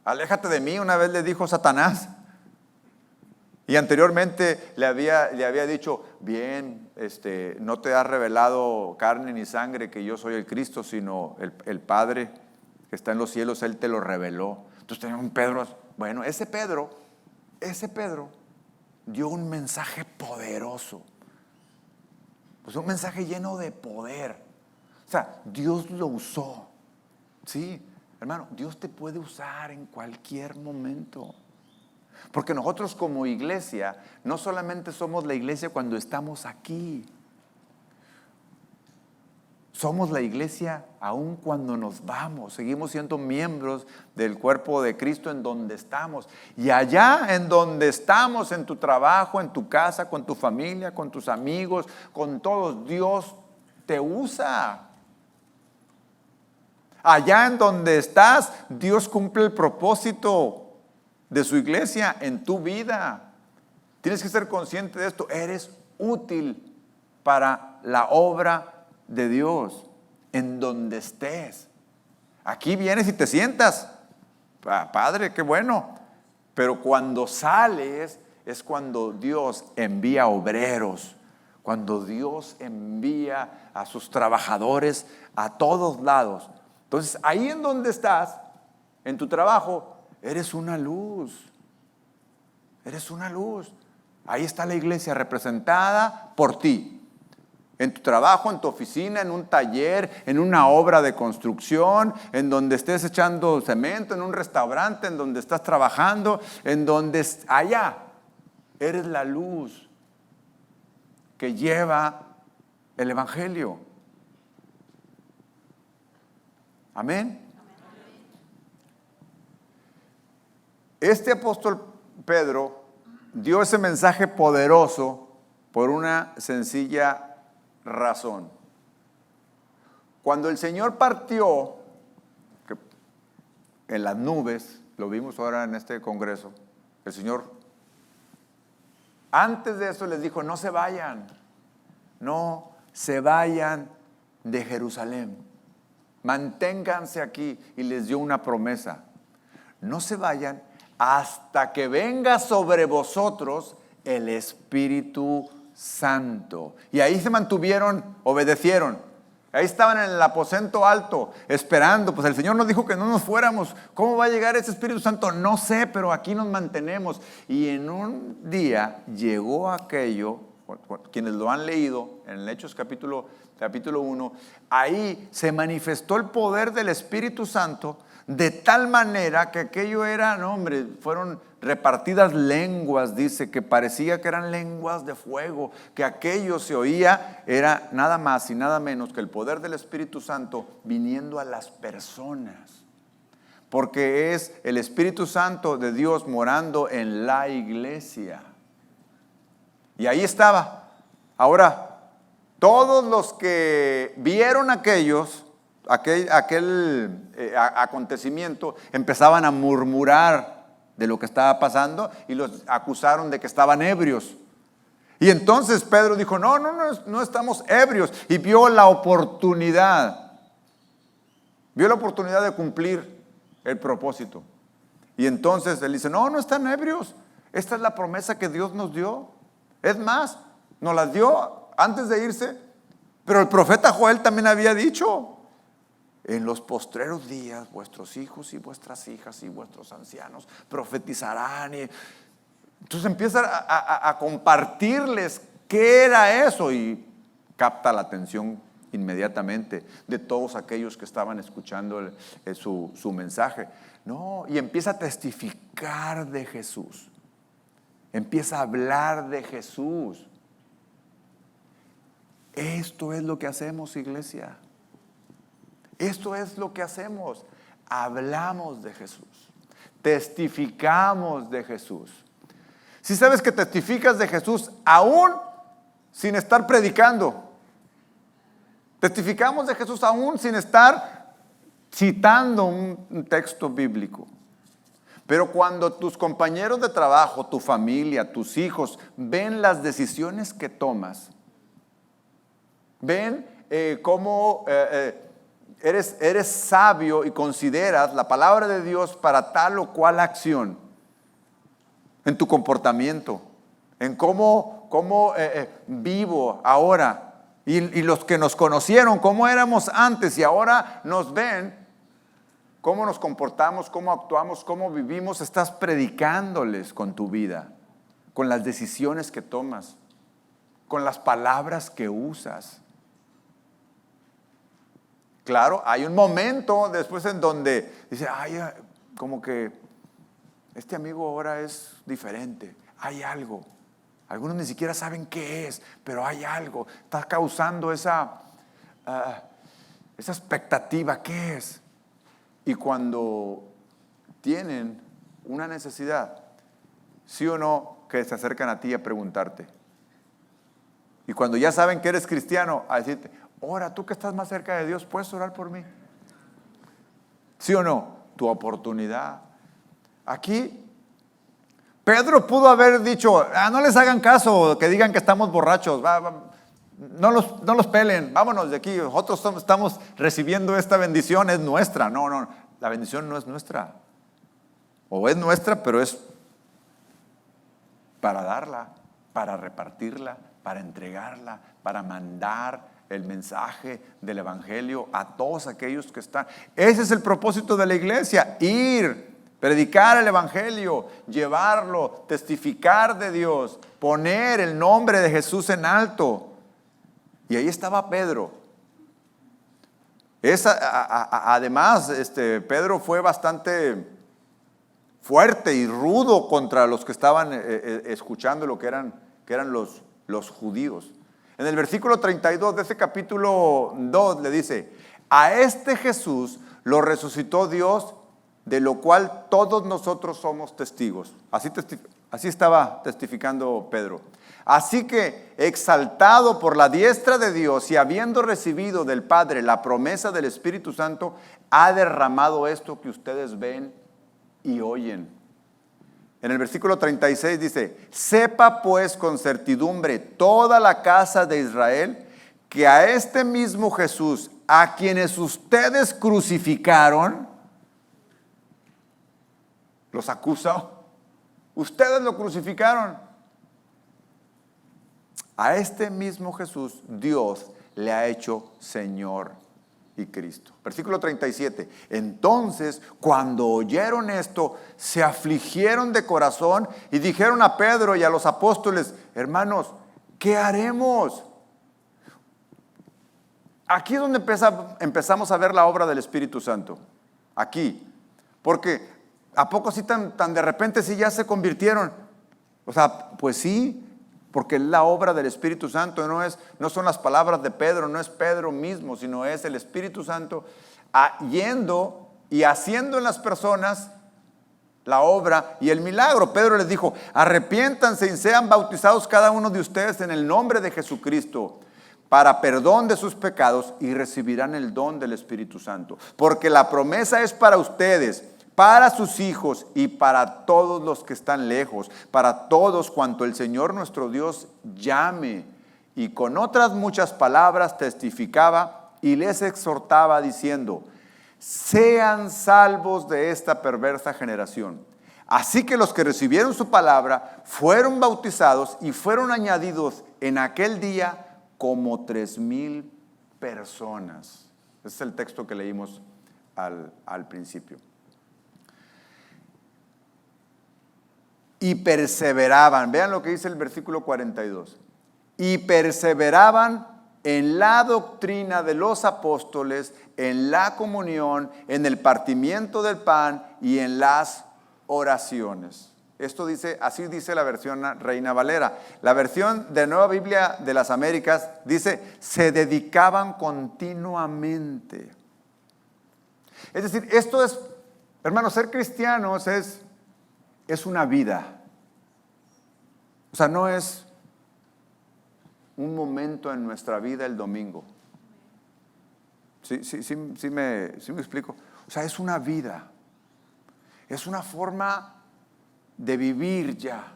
aléjate de mí, una vez le dijo Satanás. Y anteriormente le había dicho, bien, no te ha revelado carne ni sangre que yo soy el Cristo, sino el Padre que está en los cielos, Él te lo reveló. Entonces tenía un Pedro, bueno, ese Pedro dio un mensaje poderoso, pues un mensaje lleno de poder. O sea, Dios lo usó. Sí, hermano, Dios te puede usar en cualquier momento. Porque nosotros como iglesia, no solamente somos la iglesia cuando estamos aquí, somos la iglesia aún cuando nos vamos. Seguimos siendo miembros del cuerpo de Cristo en donde estamos. Y allá en donde estamos, en tu trabajo, en tu casa, con tu familia, con tus amigos, con todos, Dios te usa. Allá en donde estás, Dios cumple el propósito de su iglesia en tu vida. Tienes que ser consciente de esto. Eres útil para la obra de Dios en donde estés. Aquí vienes y te sientas, padre, qué bueno. Pero cuando sales es cuando Dios envía obreros, cuando Dios envía a sus trabajadores a todos lados. Entonces ahí en donde estás, en tu trabajo, eres una luz. Eres una luz. Ahí está la iglesia representada por ti. En tu trabajo, en tu oficina, en un taller, en una obra de construcción, en donde estés echando cemento, en un restaurante, en donde estás trabajando, en donde allá eres la luz que lleva el evangelio. Amén. Este apóstol Pedro dio ese mensaje poderoso por una sencilla razón. Cuando el Señor partió en las nubes, lo vimos ahora en este congreso, el Señor, antes de eso les dijo, no se vayan de Jerusalén, manténganse aquí, y les dio una promesa, no se vayan hasta que venga sobre vosotros el Espíritu Santo. Y ahí se mantuvieron, obedecieron. Ahí estaban en el aposento alto, esperando. Pues el Señor nos dijo que no nos fuéramos. ¿Cómo va a llegar ese Espíritu Santo? No sé, pero aquí nos mantenemos. Y en un día llegó aquello, quienes lo han leído en el Hechos capítulo 1, ahí se manifestó el poder del Espíritu Santo de tal manera que aquello era, no hombre, fueron repartidas lenguas, dice, que parecía que eran lenguas de fuego, que aquello se oía, era nada más y nada menos que el poder del Espíritu Santo viniendo a las personas. Porque es el Espíritu Santo de Dios morando en la iglesia. Y ahí estaba. Ahora, Todos los que vieron aquel acontecimiento empezaban a murmurar de lo que estaba pasando y los acusaron de que estaban ebrios. Y entonces Pedro dijo, no estamos ebrios, y vio la oportunidad de cumplir el propósito. Y entonces él dice, no están ebrios, esta es la promesa que Dios nos dio. Es más, nos la dio antes de irse, pero el profeta Joel también había dicho, en los postreros días vuestros hijos y vuestras hijas y vuestros ancianos profetizarán. Entonces empieza a compartirles qué era eso y capta la atención inmediatamente de todos aquellos que estaban escuchando su mensaje. Y empieza a testificar de Jesús. Empieza a hablar de Jesús. Esto es lo que hacemos, iglesia. Esto es lo que hacemos. Hablamos de Jesús. Testificamos de Jesús. Si sabes que testificas de Jesús aún sin estar predicando. Testificamos de Jesús aún sin estar citando un texto bíblico. Pero cuando tus compañeros de trabajo, tu familia, tus hijos ven las decisiones que tomas, ven cómo eres sabio y consideras la palabra de Dios para tal o cual acción, en tu comportamiento, en cómo vivo ahora, y los que nos conocieron, cómo éramos antes y ahora nos ven, cómo nos comportamos, cómo actuamos, cómo vivimos, estás predicándoles con tu vida, con las decisiones que tomas, con las palabras que usas. Claro, hay un momento después en donde dice, como que este amigo ahora es diferente, hay algo. Algunos ni siquiera saben qué es, pero hay algo, está causando esa expectativa, ¿qué es? Y cuando tienen una necesidad, sí o no, que se acercan a ti a preguntarte. Y cuando ya saben que eres cristiano, a decirte, ora, tú que estás más cerca de Dios, ¿puedes orar por mí? ¿Sí o no? Tu oportunidad. Aquí, Pedro pudo haber dicho, no les hagan caso, que digan que estamos borrachos, no los pelen, vámonos de aquí, nosotros estamos recibiendo esta bendición, es nuestra. No, la bendición no es nuestra. O es nuestra, pero es para darla, para repartirla, para entregarla, para mandar el mensaje del evangelio a todos aquellos que están. Ese es el propósito de la iglesia, ir, predicar el evangelio, llevarlo, testificar de Dios, poner el nombre de Jesús en alto. Y ahí estaba Pedro. Además, Pedro fue bastante fuerte y rudo contra los que estaban escuchando lo que eran los judíos. En el versículo 32 de ese capítulo 2 le dice, a este Jesús lo resucitó Dios, de lo cual todos nosotros somos testigos. Así estaba testificando Pedro. Así que, exaltado por la diestra de Dios y habiendo recibido del Padre la promesa del Espíritu Santo, ha derramado esto que ustedes ven y oyen. En el versículo 36 dice, sepa pues con certidumbre toda la casa de Israel, que a este mismo Jesús, a quienes ustedes crucificaron, los acusa, ustedes lo crucificaron. A este mismo Jesús Dios le ha hecho Señor y Cristo. Versículo 37. Entonces, cuando oyeron esto, se afligieron de corazón y dijeron a Pedro y a los apóstoles, hermanos, ¿qué haremos? Aquí es donde empezamos a ver la obra del Espíritu Santo. Aquí. Porque ¿a poco así tan de repente sí ya se convirtieron? O sea, pues sí. Porque la obra del Espíritu Santo no son las palabras de Pedro, no es Pedro mismo, sino es el Espíritu Santo yendo y haciendo en las personas la obra y el milagro. Pedro les dijo, arrepiéntanse y sean bautizados cada uno de ustedes en el nombre de Jesucristo para perdón de sus pecados y recibirán el don del Espíritu Santo. Porque la promesa es para ustedes, para sus hijos y para todos los que están lejos, para todos cuanto el Señor nuestro Dios llame. Y con otras muchas palabras testificaba y les exhortaba diciendo: sean salvos de esta perversa generación. Así que los que recibieron su palabra fueron bautizados y fueron añadidos en aquel día como 3,000 personas. Ese es el texto que leímos al principio. Y perseveraban, vean lo que dice el versículo 42. Y perseveraban en la doctrina de los apóstoles, en la comunión, en el partimiento del pan y en las oraciones. Esto dice, así dice la versión Reina Valera. La versión de Nueva Biblia de las Américas dice: se dedicaban continuamente. Es decir, esto es, hermanos, ser cristianos es una vida. O sea, no es un momento en nuestra vida el domingo. Sí me explico. O sea, es una vida. Es una forma de vivir ya.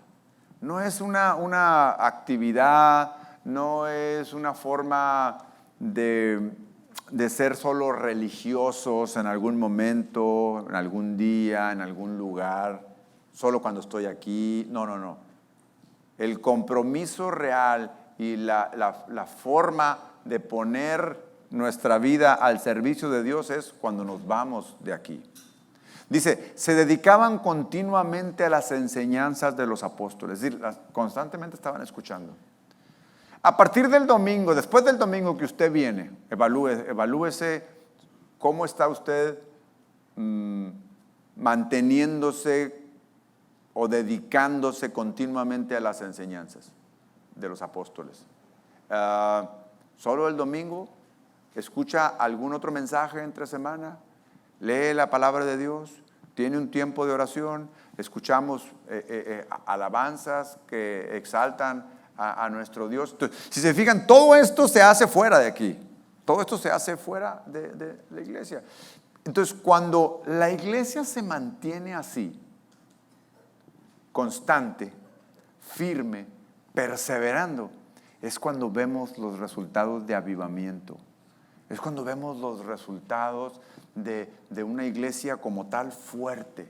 No es una actividad, no es una forma de ser solo religiosos en algún momento, en algún día, en algún lugar, solo cuando estoy aquí. No. El compromiso real y la forma de poner nuestra vida al servicio de Dios es cuando nos vamos de aquí. Dice, se dedicaban continuamente a las enseñanzas de los apóstoles, es decir, constantemente estaban escuchando. A partir del domingo, después del domingo que usted viene, evalúese cómo está usted manteniéndose o dedicándose continuamente a las enseñanzas de los apóstoles. Solo el domingo, escucha algún otro mensaje entre semana, lee la palabra de Dios, tiene un tiempo de oración, escuchamos alabanzas que exaltan a nuestro Dios. Entonces, si se fijan, todo esto se hace fuera de aquí, todo esto se hace fuera de la iglesia. Entonces, cuando la iglesia se mantiene así, constante, firme, perseverando, es cuando vemos los resultados de avivamiento. Es cuando vemos los resultados de una iglesia como tal fuerte.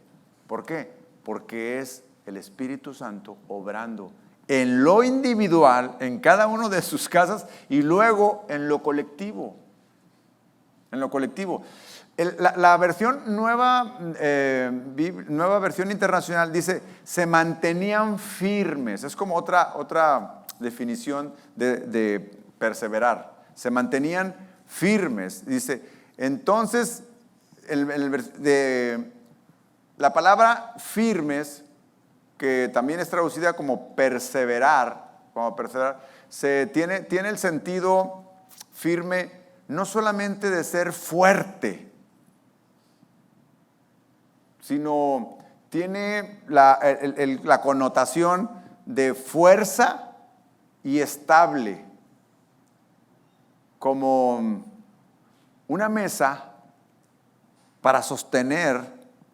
¿Por qué? Porque es el Espíritu Santo obrando en lo individual, en cada uno de sus casas, y luego en lo colectivo. En lo colectivo. La versión nueva versión internacional dice: se mantenían firmes. Es como otra definición de perseverar. Se mantenían firmes. Dice, entonces, la palabra firmes, que también es traducida como perseverar, tiene el sentido firme no solamente de ser fuerte, sino tiene la connotación de fuerza y estable, como una mesa para sostener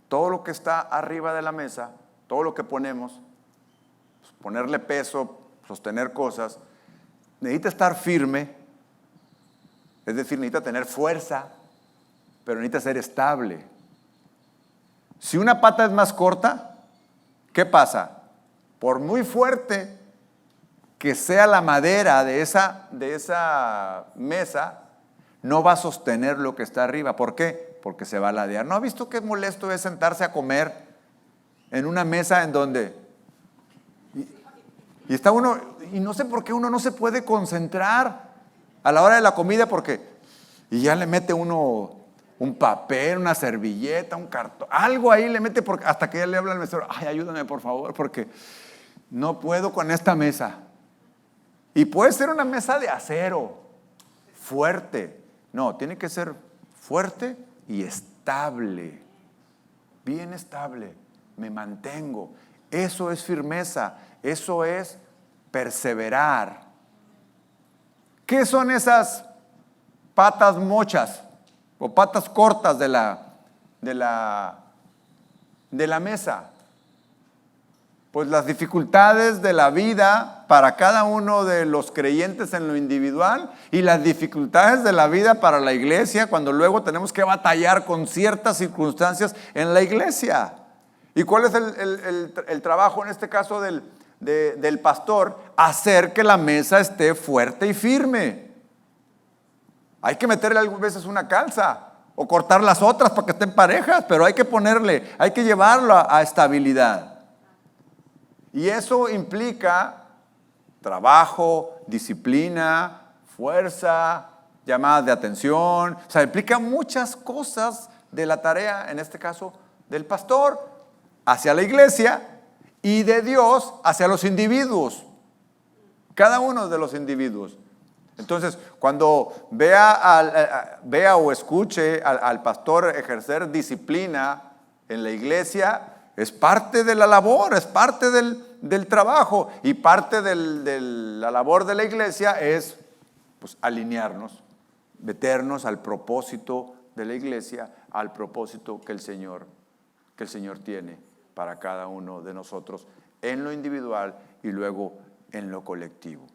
todo lo que está arriba de la mesa, todo lo que ponemos, ponerle peso, sostener cosas. Necesita estar firme, es decir, necesita tener fuerza, pero necesita ser estable. Si una pata es más corta, ¿qué pasa? Por muy fuerte que sea la madera de esa mesa, no va a sostener lo que está arriba. ¿Por qué? Porque se va a ladear. ¿No ha visto qué molesto es sentarse a comer en una mesa en donde y está uno, y no sé por qué uno no se puede concentrar a la hora de la comida, y ya le mete uno un papel, una servilleta, un cartón, algo ahí le mete, hasta que ya le habla al mesero: ay, ayúdame por favor, porque no puedo con esta mesa. Y puede ser una mesa de acero, fuerte. No, tiene que ser fuerte y estable, bien estable. Me mantengo. Eso es firmeza, eso es perseverar. ¿Qué son esas patas mochas o patas cortas de la mesa? Pues las dificultades de la vida para cada uno de los creyentes en lo individual y las dificultades de la vida para la iglesia cuando luego tenemos que batallar con ciertas circunstancias en la iglesia. ¿Y cuál es el trabajo en este caso del pastor? Hacer que la mesa esté fuerte y firme. Hay que meterle algunas veces una calza o cortar las otras para que estén parejas, pero hay que llevarlo a estabilidad. Y eso implica trabajo, disciplina, fuerza, llamadas de atención. O sea, implica muchas cosas de la tarea, en este caso, del pastor hacia la iglesia y de Dios hacia los individuos. Cada uno de los individuos. Entonces, cuando vea o escuche al pastor ejercer disciplina en la iglesia, es parte de la labor, es parte del trabajo, y parte de la labor de la iglesia es pues alinearnos, meternos al propósito de la iglesia, al propósito que el Señor tiene para cada uno de nosotros en lo individual y luego en lo colectivo.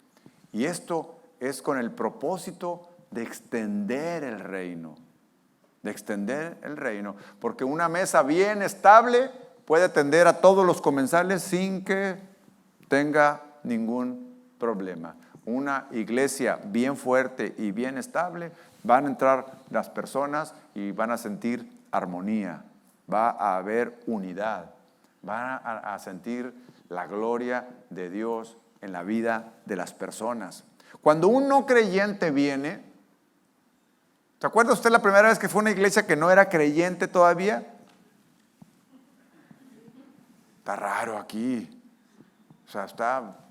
Y esto es con el propósito de extender el reino, porque una mesa bien estable puede atender a todos los comensales sin que tenga ningún problema. Una iglesia bien fuerte y bien estable, van a entrar las personas y van a sentir armonía, va a haber unidad, van a sentir la gloria de Dios en la vida de las personas. Cuando un no creyente viene, ¿se acuerda usted la primera vez que fue a una iglesia que no era creyente todavía? Está raro aquí. O sea,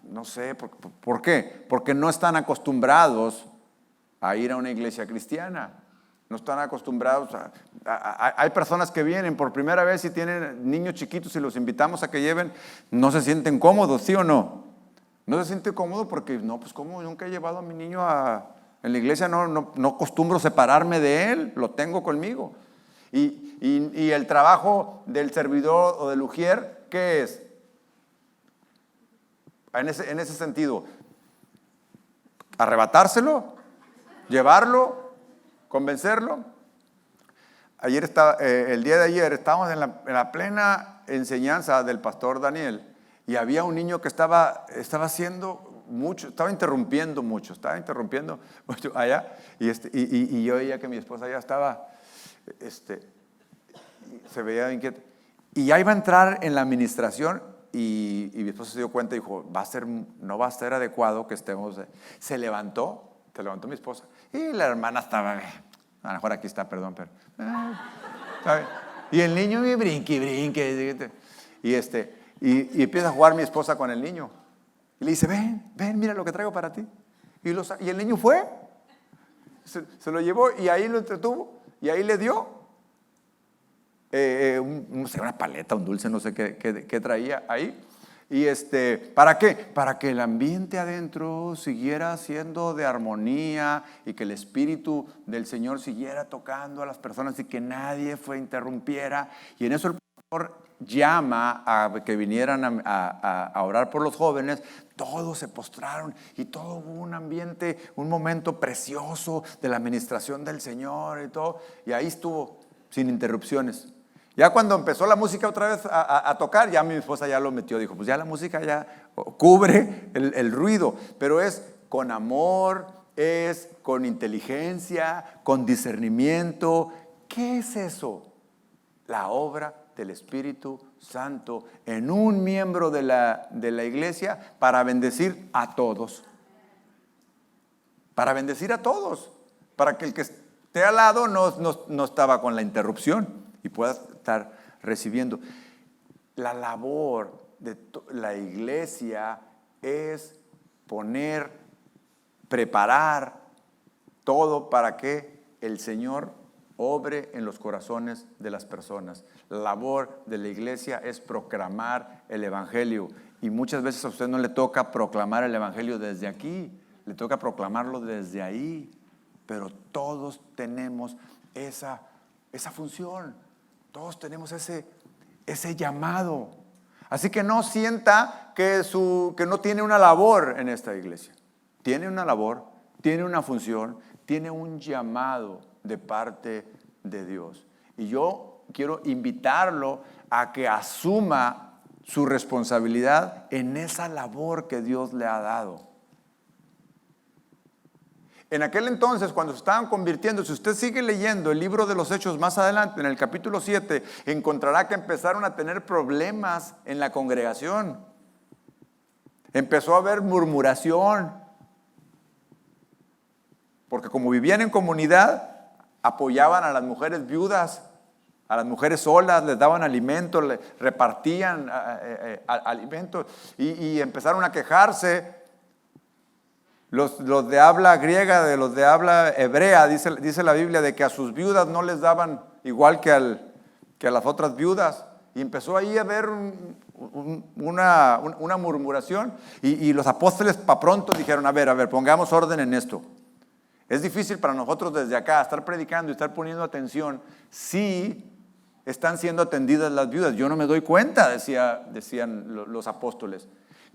no sé, ¿por qué? Porque no están acostumbrados a ir a una iglesia cristiana. No están acostumbrados hay personas que vienen por primera vez y tienen niños chiquitos y los invitamos a que lleven, no se sienten cómodos, ¿sí o no? No se siente cómodo porque, no, pues como nunca he llevado a mi niño en la iglesia, no acostumbro separarme de él, lo tengo conmigo. Y el trabajo del servidor o del ujier, ¿qué es? En ese sentido, arrebatárselo, llevarlo, convencerlo. El día de ayer estábamos en la plena enseñanza del pastor Daniel y había un niño que estaba haciendo mucho, estaba interrumpiendo mucho allá y yo veía que mi esposa ya estaba, se veía inquieta. Y ya iba a entrar en la administración y mi esposa se dio cuenta y dijo, no va a ser adecuado que estemos. Se levantó mi esposa y la hermana estaba, a lo mejor aquí está, perdón, pero ¿sabe? Y el niño me brinque y empieza a jugar mi esposa con el niño y le dice, ven, mira lo que traigo para ti. Y el niño fue, se lo llevó y ahí lo entretuvo y ahí le dio no sé, una paleta, un dulce, no sé qué traía ahí. Y ¿para qué? Para que el ambiente adentro siguiera siendo de armonía y que el Espíritu del Señor siguiera tocando a las personas y que nadie interrumpiera. Y en eso el pastor llama a que vinieran a orar por los jóvenes. Todos se postraron y todo hubo un ambiente, un momento precioso de la administración del Señor y todo. Y ahí estuvo sin interrupciones. Ya cuando empezó la música otra vez a tocar, ya mi esposa ya lo metió, dijo, pues ya la música ya cubre el ruido, pero es con amor, es con inteligencia, con discernimiento. ¿Qué es eso? La obra del Espíritu Santo en un miembro de la iglesia para bendecir a todos. Para bendecir a todos, para que el que esté al lado no estaba con la interrupción y pueda estar recibiendo. La labor de la iglesia es preparar todo para que el Señor obre en los corazones de las personas. La labor de la iglesia es proclamar el evangelio y muchas veces a usted no le toca proclamar el evangelio desde aquí, le toca proclamarlo desde ahí. Pero todos tenemos esa función. Todos tenemos ese llamado. Así que no sienta que no tiene una labor en esta iglesia. Tiene una labor, tiene una función, tiene un llamado de parte de Dios. Y yo quiero invitarlo a que asuma su responsabilidad en esa labor que Dios le ha dado. En aquel entonces, cuando se estaban convirtiendo, si usted sigue leyendo el libro de los Hechos más adelante, en el capítulo 7, encontrará que empezaron a tener problemas en la congregación. Empezó a haber murmuración. Porque como vivían en comunidad, apoyaban a las mujeres viudas, a las mujeres solas, les daban alimentos, les repartían alimentos y empezaron a quejarse. Los de habla griega, de los de habla hebrea, dice la Biblia, de que a sus viudas no les daban igual que a las otras viudas. Y empezó ahí a haber una murmuración. Y los apóstoles para pronto dijeron, a ver, pongamos orden en esto. Es difícil para nosotros desde acá estar predicando y estar poniendo atención si están siendo atendidas las viudas. Yo no me doy cuenta, decían los apóstoles.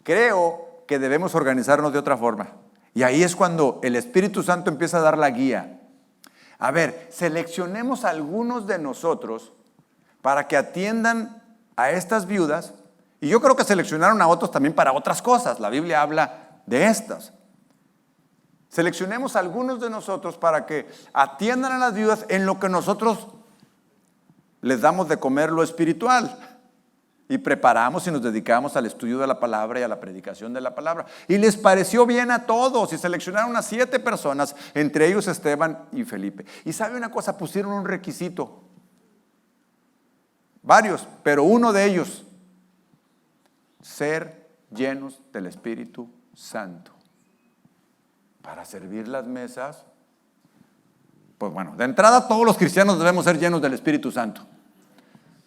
Creo que debemos organizarnos de otra forma. Y ahí es cuando el Espíritu Santo empieza a dar la guía. A ver, seleccionemos a algunos de nosotros para que atiendan a estas viudas. Y yo creo que seleccionaron a otros también para otras cosas. La Biblia habla de estas. Seleccionemos a algunos de nosotros para que atiendan a las viudas en lo que nosotros les damos de comer lo espiritual. Y preparamos y nos dedicamos al estudio de la palabra y a la predicación de la palabra. Y les pareció bien a todos y seleccionaron a 7 personas, entre ellos Esteban y Felipe. Y sabe una cosa, pusieron un requisito. Varios, pero uno de ellos, ser llenos del Espíritu Santo. Para servir las mesas, pues bueno, de entrada todos los cristianos debemos ser llenos del Espíritu Santo.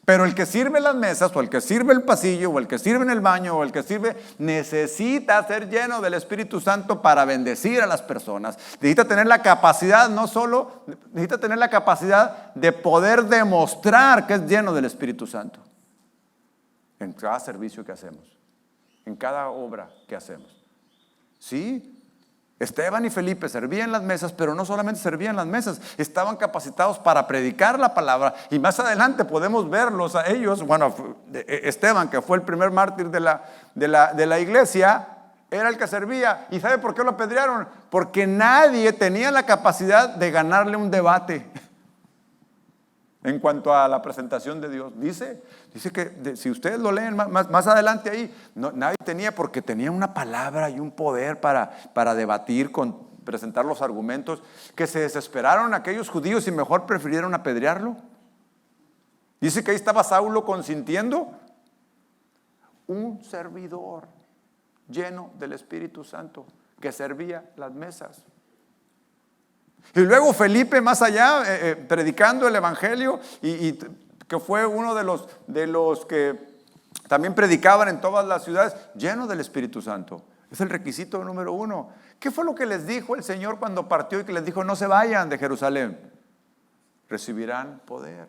Pero el que sirve las mesas, o el que sirve el pasillo, o el que sirve en el baño, o el que sirve, necesita ser lleno del Espíritu Santo para bendecir a las personas. Necesita tener la capacidad, necesita tener la capacidad de poder demostrar que es lleno del Espíritu Santo. En cada servicio que hacemos, en cada obra que hacemos. Sí, Esteban y Felipe servían las mesas, pero no solamente servían las mesas, estaban capacitados para predicar la palabra. Y más adelante podemos verlos a ellos. Bueno, Esteban, que fue el primer mártir de la iglesia, era el que servía. ¿Y sabe por qué lo apedrearon? Porque nadie tenía la capacidad de ganarle un debate en cuanto a la presentación de Dios. Dice que si ustedes lo leen más adelante ahí, nadie tenía, porque tenía una palabra y un poder para debatir, presentar los argumentos, que se desesperaron aquellos judíos y mejor prefirieron apedrearlo. Dice que ahí estaba Saulo consintiendo. Un servidor lleno del Espíritu Santo que servía las mesas. Y luego Felipe más allá, predicando el evangelio, y que fue uno de los que también predicaban en todas las ciudades, lleno del Espíritu Santo. Es el requisito número 1. ¿Qué fue lo que les dijo el Señor cuando partió y que les dijo, no se vayan de Jerusalén? Recibirán poder.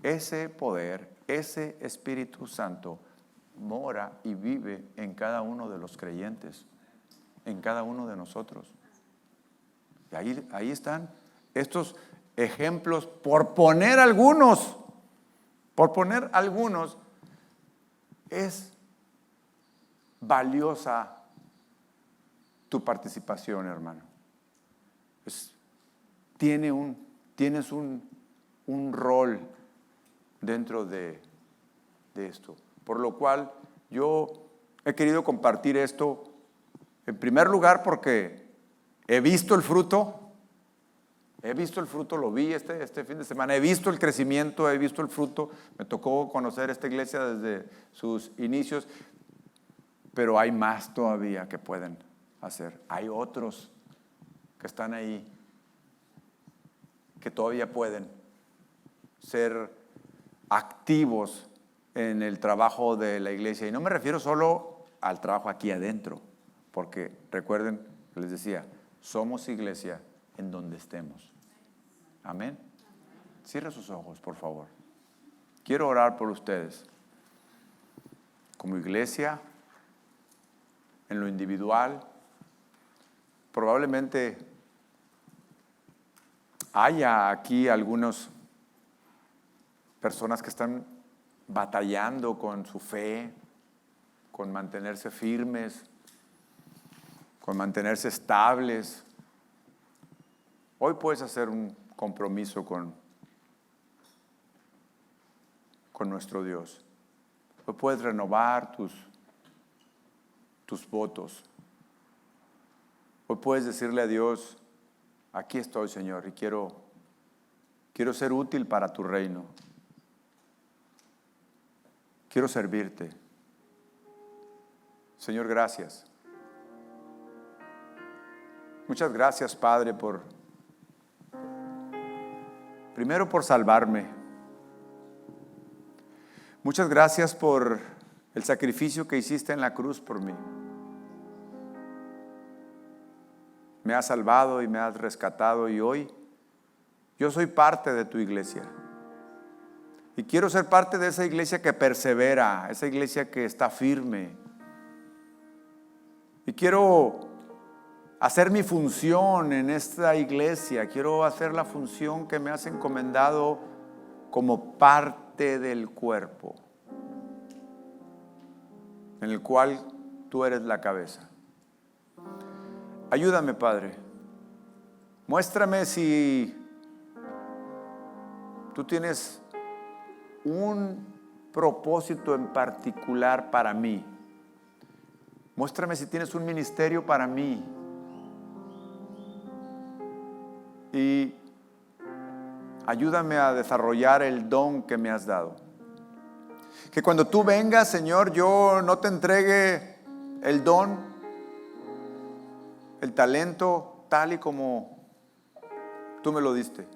Ese poder, ese Espíritu Santo mora y vive en cada uno de los creyentes, en cada uno de nosotros. Y ahí están estos ejemplos, por poner algunos, es valiosa tu participación, hermano. Tienes un rol dentro de esto, por lo cual yo he querido compartir esto, en primer lugar porque he visto el fruto, lo vi este fin de semana, he visto el crecimiento, he visto el fruto, me tocó conocer esta iglesia desde sus inicios, pero hay más todavía que pueden hacer. Hay otros que están ahí, que todavía pueden ser activos en el trabajo de la iglesia. Y no me refiero solo al trabajo aquí adentro, porque recuerden que les decía, somos iglesia en donde estemos. Amén. Cierre sus ojos, por favor. Quiero orar por ustedes. Como iglesia, en lo individual, probablemente haya aquí algunas personas que están batallando con su fe, con mantenerse firmes, con mantenerse estables. Hoy puedes hacer un compromiso con nuestro Dios. Hoy puedes renovar tus votos. Hoy puedes decirle a Dios, aquí estoy, Señor, y quiero ser útil para tu reino. Quiero servirte. Señor, gracias. Muchas gracias, Padre, primero por salvarme. Muchas gracias por el sacrificio que hiciste en la cruz por mí. Me has salvado y me has rescatado, y hoy yo soy parte de tu iglesia. Y quiero ser parte de esa iglesia que persevera, esa iglesia que está firme. Y quiero hacer mi función en esta iglesia. Quiero hacer la función que me has encomendado como parte del cuerpo, en el cual tú eres la cabeza. Ayúdame, Padre. Muéstrame si tú tienes un propósito en particular para mí. Muéstrame si tienes un ministerio para mí. Y ayúdame a desarrollar el don que me has dado. Que cuando tú vengas, Señor, yo no te entregue el don, el talento, tal y como tú me lo diste,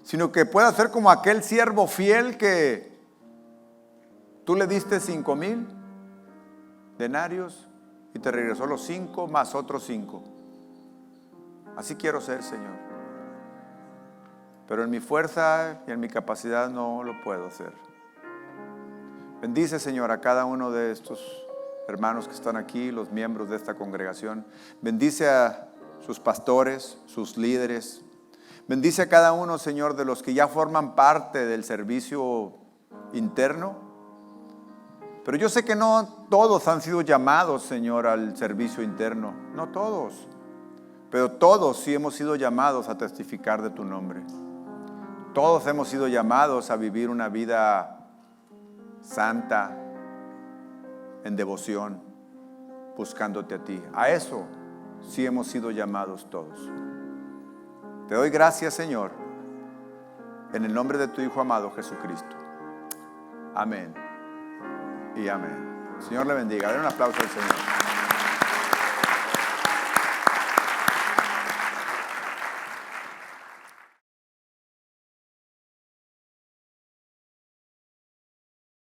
sino que pueda ser como aquel siervo fiel que tú le diste 5,000 denarios y te regresó los 5 más otros 5. Así quiero ser, Señor. Pero en mi fuerza y en mi capacidad no lo puedo hacer. Bendice, Señor, a cada uno de estos hermanos que están aquí, los miembros de esta congregación. Bendice a sus pastores, sus líderes. Bendice a cada uno, Señor, de los que ya forman parte del servicio interno. Pero yo sé que no todos han sido llamados, Señor, al servicio interno. No todos. Pero todos sí hemos sido llamados a testificar de tu nombre. Todos hemos sido llamados a vivir una vida santa, en devoción, buscándote a ti. A eso sí hemos sido llamados todos. Te doy gracias, Señor, en el nombre de tu Hijo amado Jesucristo. Amén y amén. Señor le bendiga. Den un aplauso al Señor.